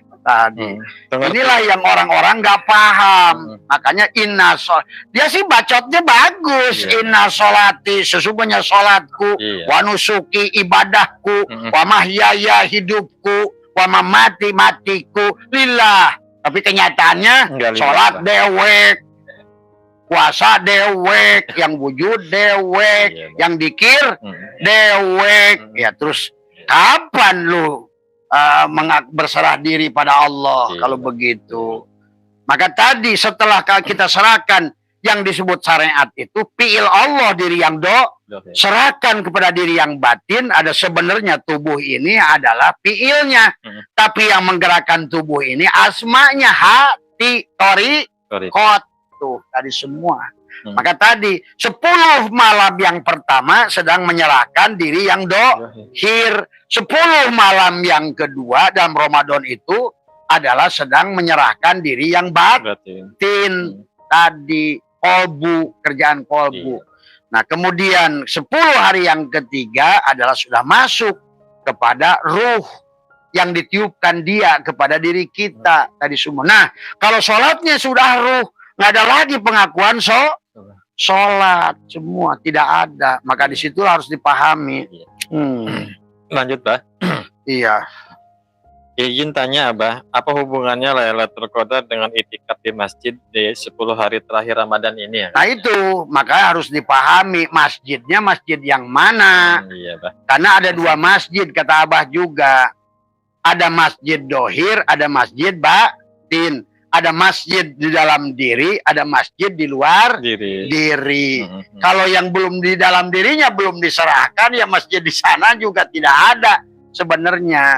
Inilah yang orang-orang nggak paham. Makanya inna sholat. Dia sih bacotnya bagus. Inna sholati sesungguhnya sholatku, wa nusuki ibadahku, wa mahyaya hidupku, wa mamati matiku lillah. Tapi kenyataannya sholat dewek, puasa dewek, yang wujud dewek, yang dikir dewek. Ya terus kapan lu berserah diri pada Allah kalau begitu? Maka tadi setelah kita serahkan yang disebut syariat itu fi'il Allah diri yang serahkan kepada diri yang batin. Ada sebenarnya tubuh ini adalah fi'ilnya, tapi yang menggerakkan tubuh ini asmanya hati, kot tuh tadi semua. Maka tadi 10 malam yang pertama sedang menyerahkan diri yang dohir. 10 malam yang kedua dalam Ramadan itu adalah sedang menyerahkan diri yang batin. Tadi kolbu, kerjaan kolbu. Nah kemudian 10 hari yang ketiga adalah sudah masuk kepada ruh yang ditiupkan dia kepada diri kita tadi semua. Nah kalau sholatnya sudah ruh, nggak ada lagi pengakuan sholat semua, tidak ada. Maka di situ harus dipahami. Lanjut, Bah. Iya. Izin tanya, Abah, apa hubungannya Lailatul Qadar dengan itikaf di masjid di 10 hari terakhir Ramadan ini ya? Nah itu, maka harus dipahami masjidnya masjid yang mana. Iya, Bah. Karena ada 2 masjid, kata Abah juga. Ada masjid dohir, ada masjid batin. Ada masjid di dalam diri, ada masjid di luar diri. Kalau yang belum di dalam dirinya belum diserahkan, ya masjid di sana juga tidak ada sebenarnya.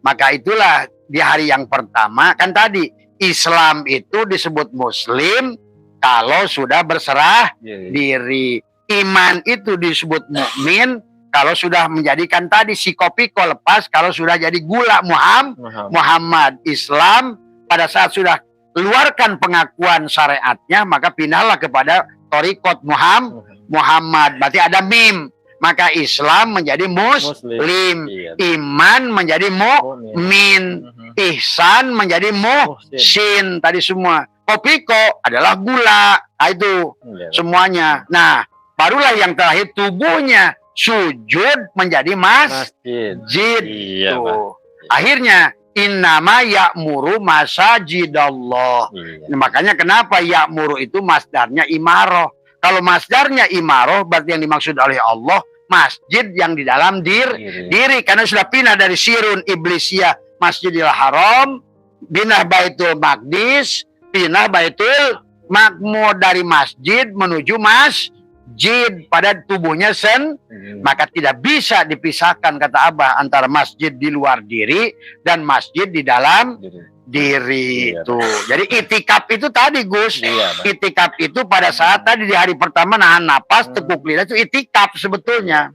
Maka itulah di hari yang pertama, kan tadi Islam itu disebut muslim kalau sudah berserah diri. Iman itu disebut mukmin kalau sudah menjadikan tadi si kopi lepas, kalau sudah jadi gula Muhammad. Islam pada saat sudah keluarkan pengakuan syariatnya, maka pindahlah kepada Thariqat Muhammad. Berarti ada mim. Maka Islam menjadi muslim. Iman menjadi mu'min. Ihsan menjadi muhsin. Tadi semua. Kopiko adalah gula. Nah, itu semuanya. Nah, barulah yang terakhir tubuhnya. Sujud menjadi masjid. Akhirnya innama ya'muru masajidallah. Makanya kenapa ya'muru itu masdarnya imaroh. Kalau masdarnya imaroh berarti yang dimaksud oleh Allah masjid yang di dalam diri. Karena sudah pindah dari sirun iblisiyah Masjidil Haram, pindah Baitul Maqdis, pindah Baitul Makmur, dari masjid menuju masjid pada tubuhnya maka tidak bisa dipisahkan kata Abah antara masjid di luar diri dan masjid di dalam diri. Tuh. Jadi itikaf itu tadi Gus, itikaf itu pada saat tadi di hari pertama nahan napas, tekuk lidah itu itikaf sebetulnya.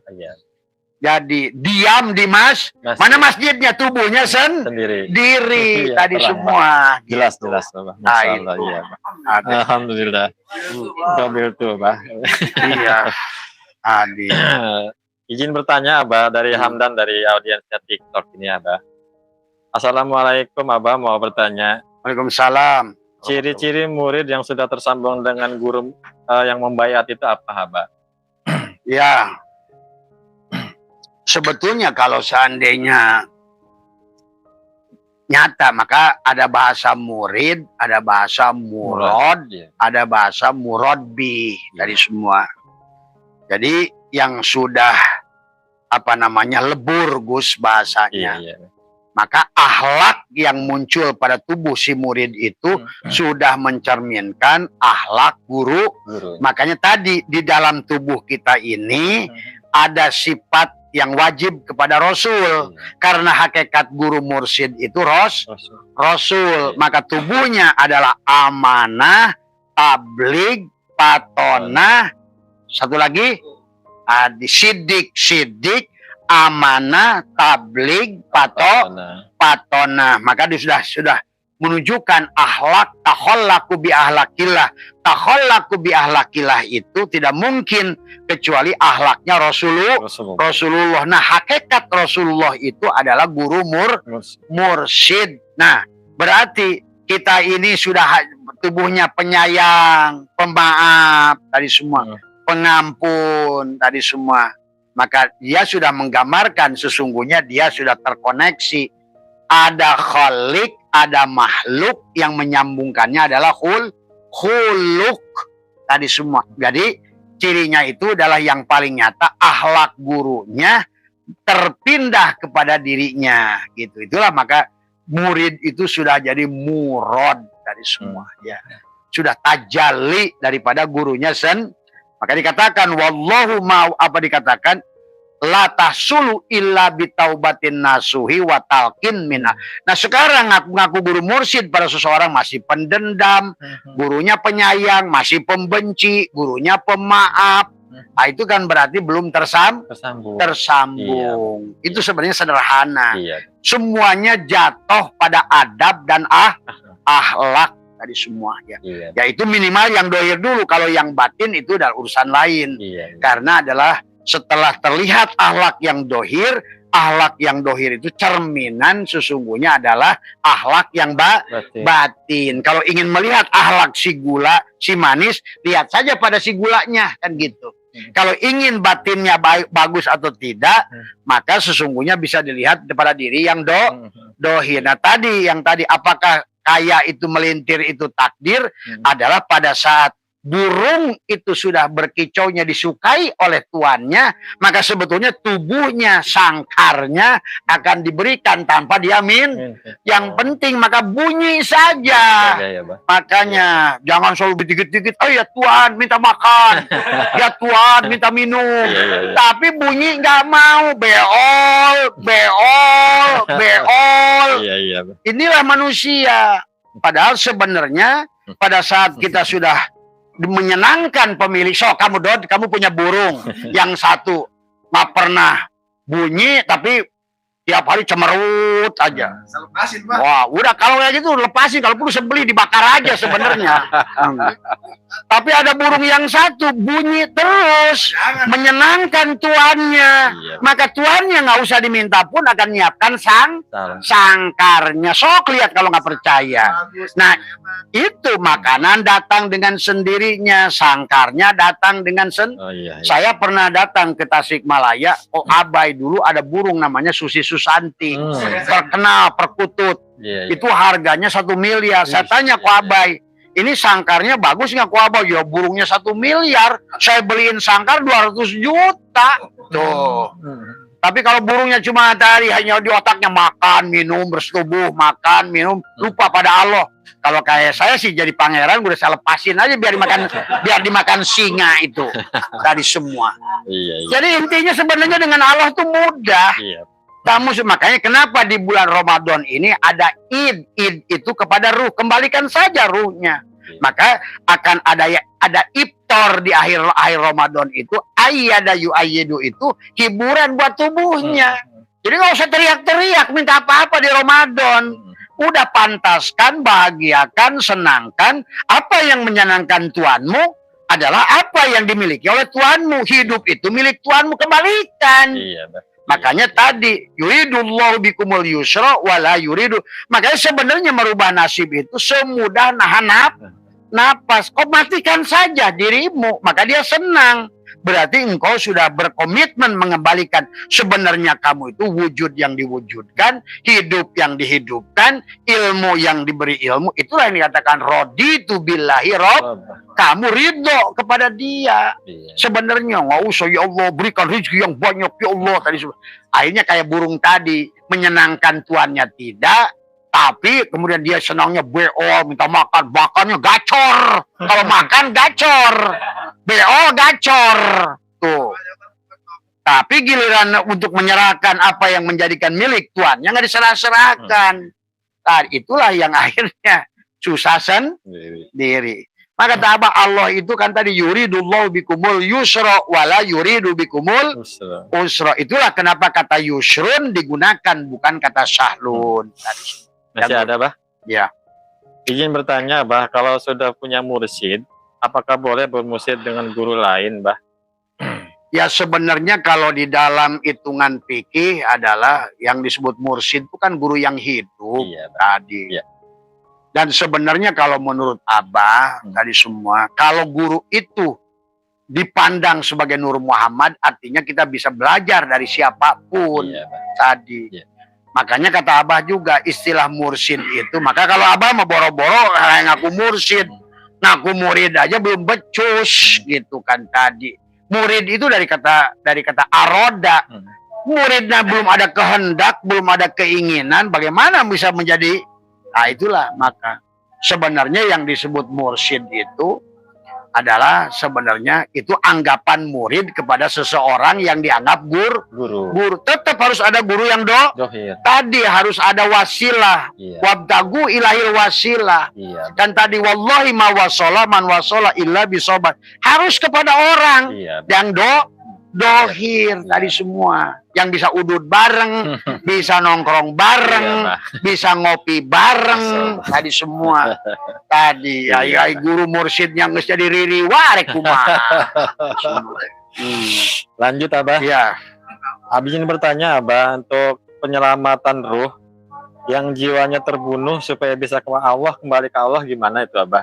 Jadi diam di mana masjidnya, tubuhnya diri tadi semua. Jelas Masalah, iya. Alhamdulillah. Mobil tuh, Bah. Iya. Adi. Izin bertanya, Abah, dari Hamdan dari audiensnya TikTok ini, Abah. Assalamualaikum, Abah, mau bertanya. Waalaikumsalam. Ciri-ciri murid yang sudah tersambung dengan guru yang membayat itu apa, Abah? Ya, sebetulnya kalau seandainya nyata, maka ada bahasa murid, ada bahasa murad, ada bahasa muradbi dari semua. Jadi yang sudah lebur Gus bahasanya. Maka akhlak yang muncul pada tubuh si murid itu sudah mencerminkan akhlak guru. Makanya tadi di dalam tubuh kita ini ada sifat yang wajib kepada Rasul. Karena hakikat guru mursyid itu Rasul. Maka tubuhnya adalah amanah, tabligh, patonah. Satu lagi, sidik, amanah, tabligh, patonah. Maka dia sudah menunjukkan akhlak, takhallaku bi ahlakillah. Takhallaku bi ahlakillah itu tidak mungkin kecuali akhlaknya Rasulullah. Nah, hakikat Rasulullah itu adalah guru mursyid. Nah, berarti kita ini sudah tubuhnya penyayang, pemaaf tadi semua, pengampun tadi semua. Maka dia sudah menggambarkan sesungguhnya dia sudah terkoneksi. Ada khalik, ada makhluk, yang menyambungkannya adalah khuluk tadi semua. Jadi cirinya itu adalah yang paling nyata, akhlak gurunya terpindah kepada dirinya gitu. Itulah maka murid itu sudah jadi murad dari semua ya. Sudah tajalli daripada gurunya Maka dikatakan wallahu dikatakan la tahsulu illa bitaubatin nasuhi wa talqin minna. Nah sekarang ngaku-ngaku guru mursyid pada seseorang masih pendendam, gurunya penyayang, masih pembenci, gurunya pemaaf. Nah, itu kan berarti belum tersambung. Iya. Itu sebenarnya sederhana. Iya. Semuanya jatuh pada adab dan akhlak tadi semua ya. Iya. Yaitu minimal yang dohir dulu. Kalau yang batin itu adalah urusan lain. Iya. Karena adalah setelah terlihat akhlak yang dohir itu cerminan sesungguhnya adalah akhlak yang batin. Kalau ingin melihat akhlak si gula, si manis, lihat saja pada si gulanya kan gitu. Kalau ingin batinnya bagus atau tidak, maka sesungguhnya bisa dilihat pada diri yang dohir. Nah yang tadi apakah kaya itu melintir itu takdir, adalah pada saat burung itu sudah berkicaunya disukai oleh tuannya, maka sebetulnya tubuhnya, sangkarnya akan diberikan tanpa dia Yang penting maka bunyi saja. Makanya jangan selalu dikit-dikit, oh ya Tuhan minta makan, ya Tuhan minta minum. Tapi bunyi nggak mau, beol. Inilah manusia. Padahal sebenarnya pada saat kita sudah menyenangkan pemilik, kamu punya burung yang satu nggak pernah bunyi tapi tiap hari cemerut aja. Lepasin, Pak. Wah, udah kalau kayak gitu lepasin, kalau perlu sebeli dibakar aja sebenarnya. Tapi ada burung yang satu bunyi terus, menyenangkan tuannya. Iya. Maka tuannya nggak usah diminta pun akan nyiapkan sangkarnya. Sok lihat kalau nggak percaya. Nah, itu makanan datang dengan sendirinya, sangkarnya datang dengan Saya pernah datang ke Tasikmalaya, Abai dulu ada burung namanya Susi Susanti, terkenal perkutut. Itu harganya 1 miliar. Saya tanya ke Abai, ini sangkarnya bagus nggak, Abai? Ya burungnya 1 miliar. Saya beliin sangkar 200 juta. Tuh. Tapi kalau burungnya cuma tadi hanya di otaknya makan, minum, bersetubuh, makan, minum, lupa pada Allah. Kalau kayak saya sih jadi pangeran, udah saya lepasin aja biar dimakan singa itu dari semua. Jadi intinya sebenarnya dengan Allah tuh mudah. Makanya kenapa di bulan Ramadan ini ada id itu kepada ruh, kembalikan saja ruhnya. Maka akan ada iftar di akhir Ramadan itu, ayyadu itu hiburan buat tubuhnya. Jadi nggak usah teriak-teriak minta apa-apa di Ramadan. Udah pantaskan, bahagiakan, senangkan. Apa yang menyenangkan Tuanmu adalah apa yang dimiliki oleh Tuanmu. Hidup itu milik Tuanmu, kembalikan. Makanya tadi yuridullahu bikumul yusra wala yuridu. Makanya sebenarnya merubah nasib itu semudah nahan napas. Kau matikan saja dirimu, maka dia senang. Berarti engkau sudah berkomitmen mengembalikan. Sebenarnya kamu itu wujud yang diwujudkan, hidup yang dihidupkan, ilmu yang diberi ilmu. Itulah yang dikatakan raditu billahi rabb. Kamu ridho kepada dia. Sebenarnya nggak usah, ya Allah berikan rezeki yang banyak, ya Allah. Akhirnya kayak burung tadi, menyenangkan tuannya tidak, tapi kemudian dia senangnya BO, minta makan, makannya gacor. Kalau makan gacor, BO gacor. Tuh. Tapi giliran untuk menyerahkan apa yang menjadikan milik tuannya nggak diserah-serahkan. Nah, itulah yang akhirnya susah sendiri. Maka kata Allah itu kan tadi yuridullahu bikumul yusra wala yuridu bikumul usra. Itulah kenapa kata yusrun digunakan, bukan kata syahlun. Masih ada, Bah? Ya. Izin bertanya, Bah, kalau sudah punya mursyid, apakah boleh bermursyid dengan guru lain, Bah? Ya sebenarnya kalau di dalam hitungan fikih adalah yang disebut mursyid itu kan guru yang hidup tadi. Dan sebenarnya kalau menurut Abah tadi semua, kalau guru itu dipandang sebagai Nur Muhammad, artinya kita bisa belajar dari siapapun tadi. Makanya kata Abah juga istilah mursyid itu, maka kalau Abah mau boro-boro ngaku mursyid, ngaku murid aja belum becus gitu kan tadi. Murid itu dari kata aroda. Muridnya belum ada kehendak, belum ada keinginan, bagaimana bisa menjadi. Nah itulah maka sebenarnya yang disebut mursyid itu adalah sebenarnya itu anggapan murid kepada seseorang yang dianggap guru. Tetap harus ada guru yang dohir. tadi harus ada wasilah. Iya. Wabtagu ilahil wasilah. Iya. Dan tadi wallahi ma wasala man wasala illa bisobat. Harus kepada orang Iya. yang dohir tadi semua. Yang bisa udut bareng, bisa nongkrong bareng, Iya, bisa ngopi bareng, Betul. tadi semua. Tadi Iya, ai guru mursyidnya geus jadi riri warek kumaha. Lanjut Abah. Iya. Abi ingin bertanya Abah, untuk penyelamatan ruh yang jiwanya terbunuh supaya bisa ke Allah, kembali ke Allah, gimana itu Abah?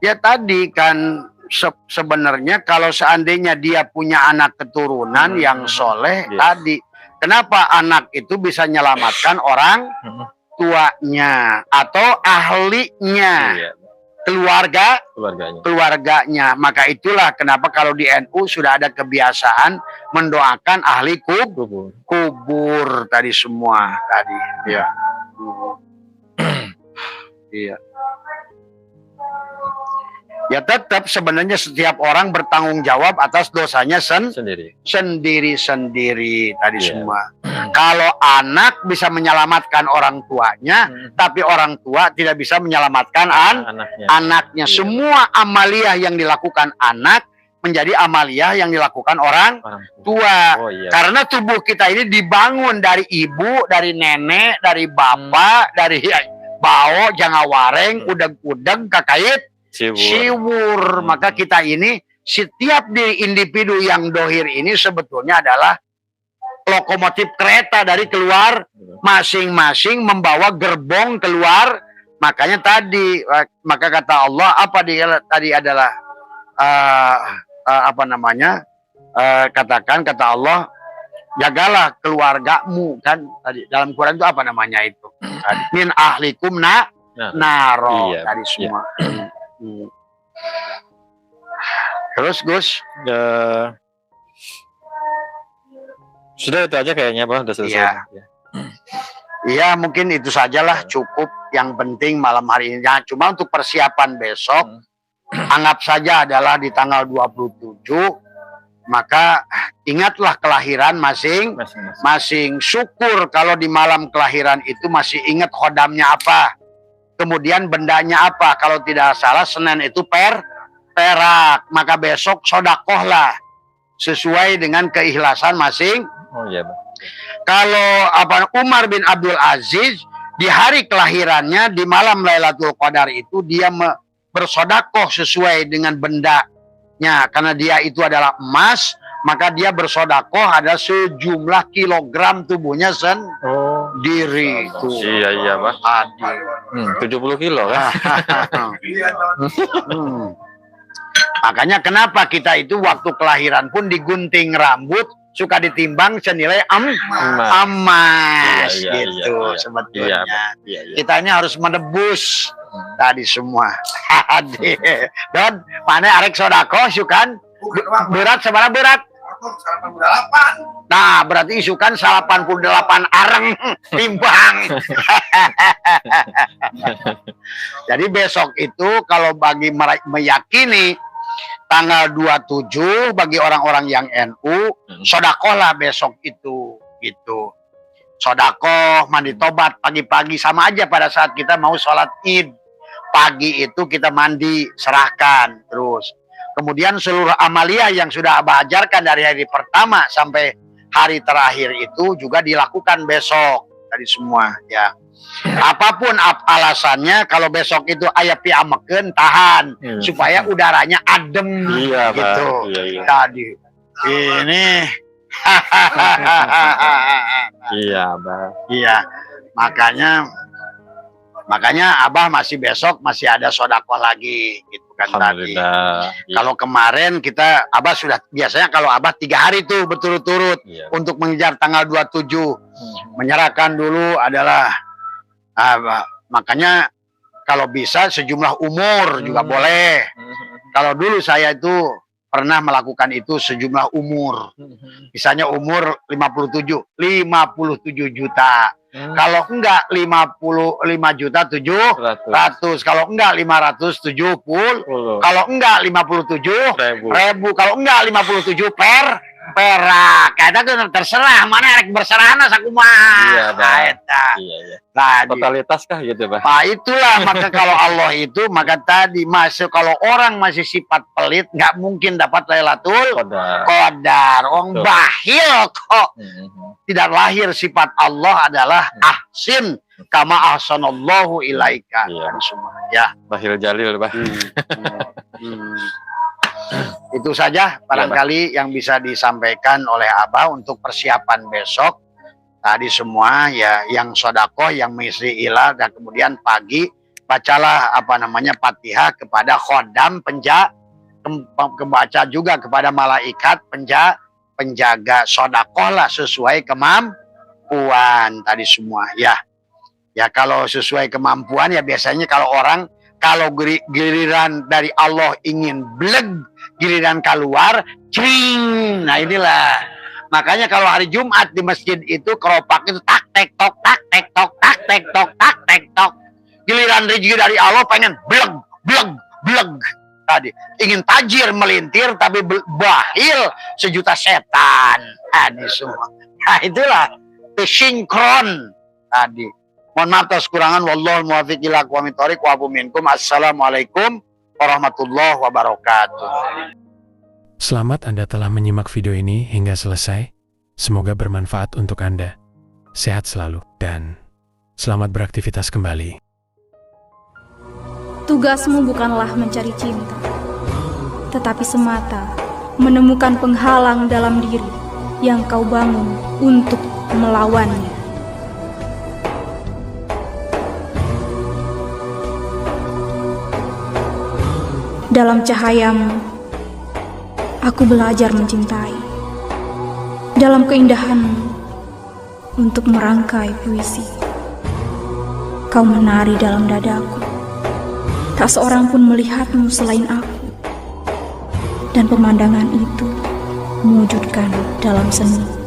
Ya tadi kan sebenarnya kalau seandainya dia punya anak keturunan yang soleh Iya. tadi, kenapa anak itu bisa menyelamatkan orang tuanya atau ahlinya, Iya, keluarganya. Maka itulah kenapa kalau di NU sudah ada kebiasaan mendoakan ahli kubur tadi semua tadi. Ya. Iya. Ya tetap sebenarnya setiap orang bertanggung jawab atas dosanya sendiri-sendiri tadi Iya. semua. Kalau anak bisa menyelamatkan orang tuanya, tapi orang tua tidak bisa menyelamatkan anaknya. Iya. Semua amaliyah yang dilakukan anak menjadi amaliyah yang dilakukan orang tua. Oh, iya. Karena tubuh kita ini dibangun dari ibu, dari nenek, dari bapak, dari bao, jangawareng, udeg-udeg, kakait, siwur. Maka kita ini setiap diri individu yang dohir ini sebetulnya adalah lokomotif kereta dari keluar, masing-masing membawa gerbong keluar. Makanya tadi, maka kata Allah apa dia tadi adalah katakan kata Allah, jagalah keluargamu kan tadi dalam Quran itu apa namanya itu? Min ahlikum naro Iya, tadi semua. Terus Gus, sudah itu aja kayaknya Bang, udah selesai. Iya. Iya mungkin itu sajalah cukup yang penting malam hari ini. Nah, cuma untuk persiapan besok, anggap saja adalah di tanggal 27, maka ingatlah kelahiran masing-masing. Syukur kalau di malam kelahiran itu masih ingat khodamnya apa. Kemudian bendanya apa? Kalau tidak salah Senin itu perak. Maka besok sodakohlah sesuai dengan keikhlasan masing. Oh iya Bang. Kalau Umar bin Abdul Aziz di hari kelahirannya di malam Lailatul Qadar itu dia bersodakoh sesuai dengan bendanya. Karena dia itu adalah emas, maka dia bersodakoh ada sejumlah kilogram tubuhnya sendiri. Iya Bang. Adil. 70 kilo kan? Makanya kenapa kita itu waktu kelahiran pun digunting rambut suka ditimbang senilai emas gitu sebetulnya. Iya. Kita ini harus menebus tadi semua. Dan mana arek sodako isukan berat seberapa berat? 88. Nah, berarti isukan 88 areng timbang. Jadi besok itu kalau bagi meyakini tanggal 27 bagi orang-orang yang NU, sodakohlah besok itu gitu. Sodakoh, mandi tobat pagi-pagi sama aja pada saat kita mau sholat Id. Pagi itu kita mandi, serahkan terus. Kemudian seluruh amalia yang sudah Abah ajarkan dari hari pertama sampai hari terakhir itu juga dilakukan besok tadi semua ya. Apapun alasannya, kalau besok itu aya piameken tahan supaya udaranya adem gitu. Iya. Tadi ini Iya Bang. iya, makanya Abah masih besok masih ada sodakoh lagi gitu kan tadi. Kalau kemarin Abah sudah biasanya kalau Abah 3 hari tuh berturut-turut untuk mengejar tanggal 27 menyerahkan dulu adalah makanya kalau bisa sejumlah umur juga boleh. Kalau dulu saya itu pernah melakukan itu sejumlah umur. Misalnya umur 57 juta. Kalau enggak 55.700.000. Kalau enggak 570. Kalau enggak 57.000. Kalau enggak 57 perak. Kata tuh terserah mana rek berserah sakumaha. Iya, Bah. Iya. Totalitas kah gitu, Bah? Nah, itulah maka kalau Allah itu maka tadi masuk kalau orang masih sifat pelit nggak mungkin dapat Lailatul Qadar. Orang bahil kok. Tidak lahir sifat Allah adalah ahsin kama ahsanallahu ilaika. Semua ya. Bahil Jalil, Bah. Itu saja barangkali yang bisa disampaikan oleh Abah untuk persiapan besok. Tadi semua ya yang sodakoh, yang misi ilah, dan kemudian pagi bacalah Fatihah kepada khodam kebaca juga kepada malaikat penjaga sodakoh lah sesuai kemampuan tadi semua ya. Ya kalau sesuai kemampuan ya biasanya kalau giliran dari Allah ingin bleg, giliran keluar, cring. Nah inilah. Makanya kalau hari Jumat di masjid itu keropak itu tak tek tok, tak tek tok, tak tek tok, tak tek tok. Giliran rezeki dari Allah pengen bleg, bleg, bleg. Tadi ingin tajir melintir tapi bahil sejuta setan. Tadi semua. Nah itulah sinkron tadi. Mohon maaf atas kekurangan. Wallahul muwaffiq ila aqwamit thoriq wa afu minkum. Assalamualaikum warahmatullahi wabarakatuh. Selamat Anda telah menyimak video ini hingga selesai. Semoga bermanfaat untuk Anda. Sehat selalu dan selamat beraktivitas kembali. Tugasmu bukanlah mencari cinta, tetapi semata menemukan penghalang dalam diri yang kau bangun untuk melawannya. Dalam cahayamu, aku belajar mencintai. Dalam keindahanmu, untuk merangkai puisi. Kau menari dalam dadaku. Tak seorang pun melihatmu selain aku. Dan pemandangan itu mewujudkan dalam seni.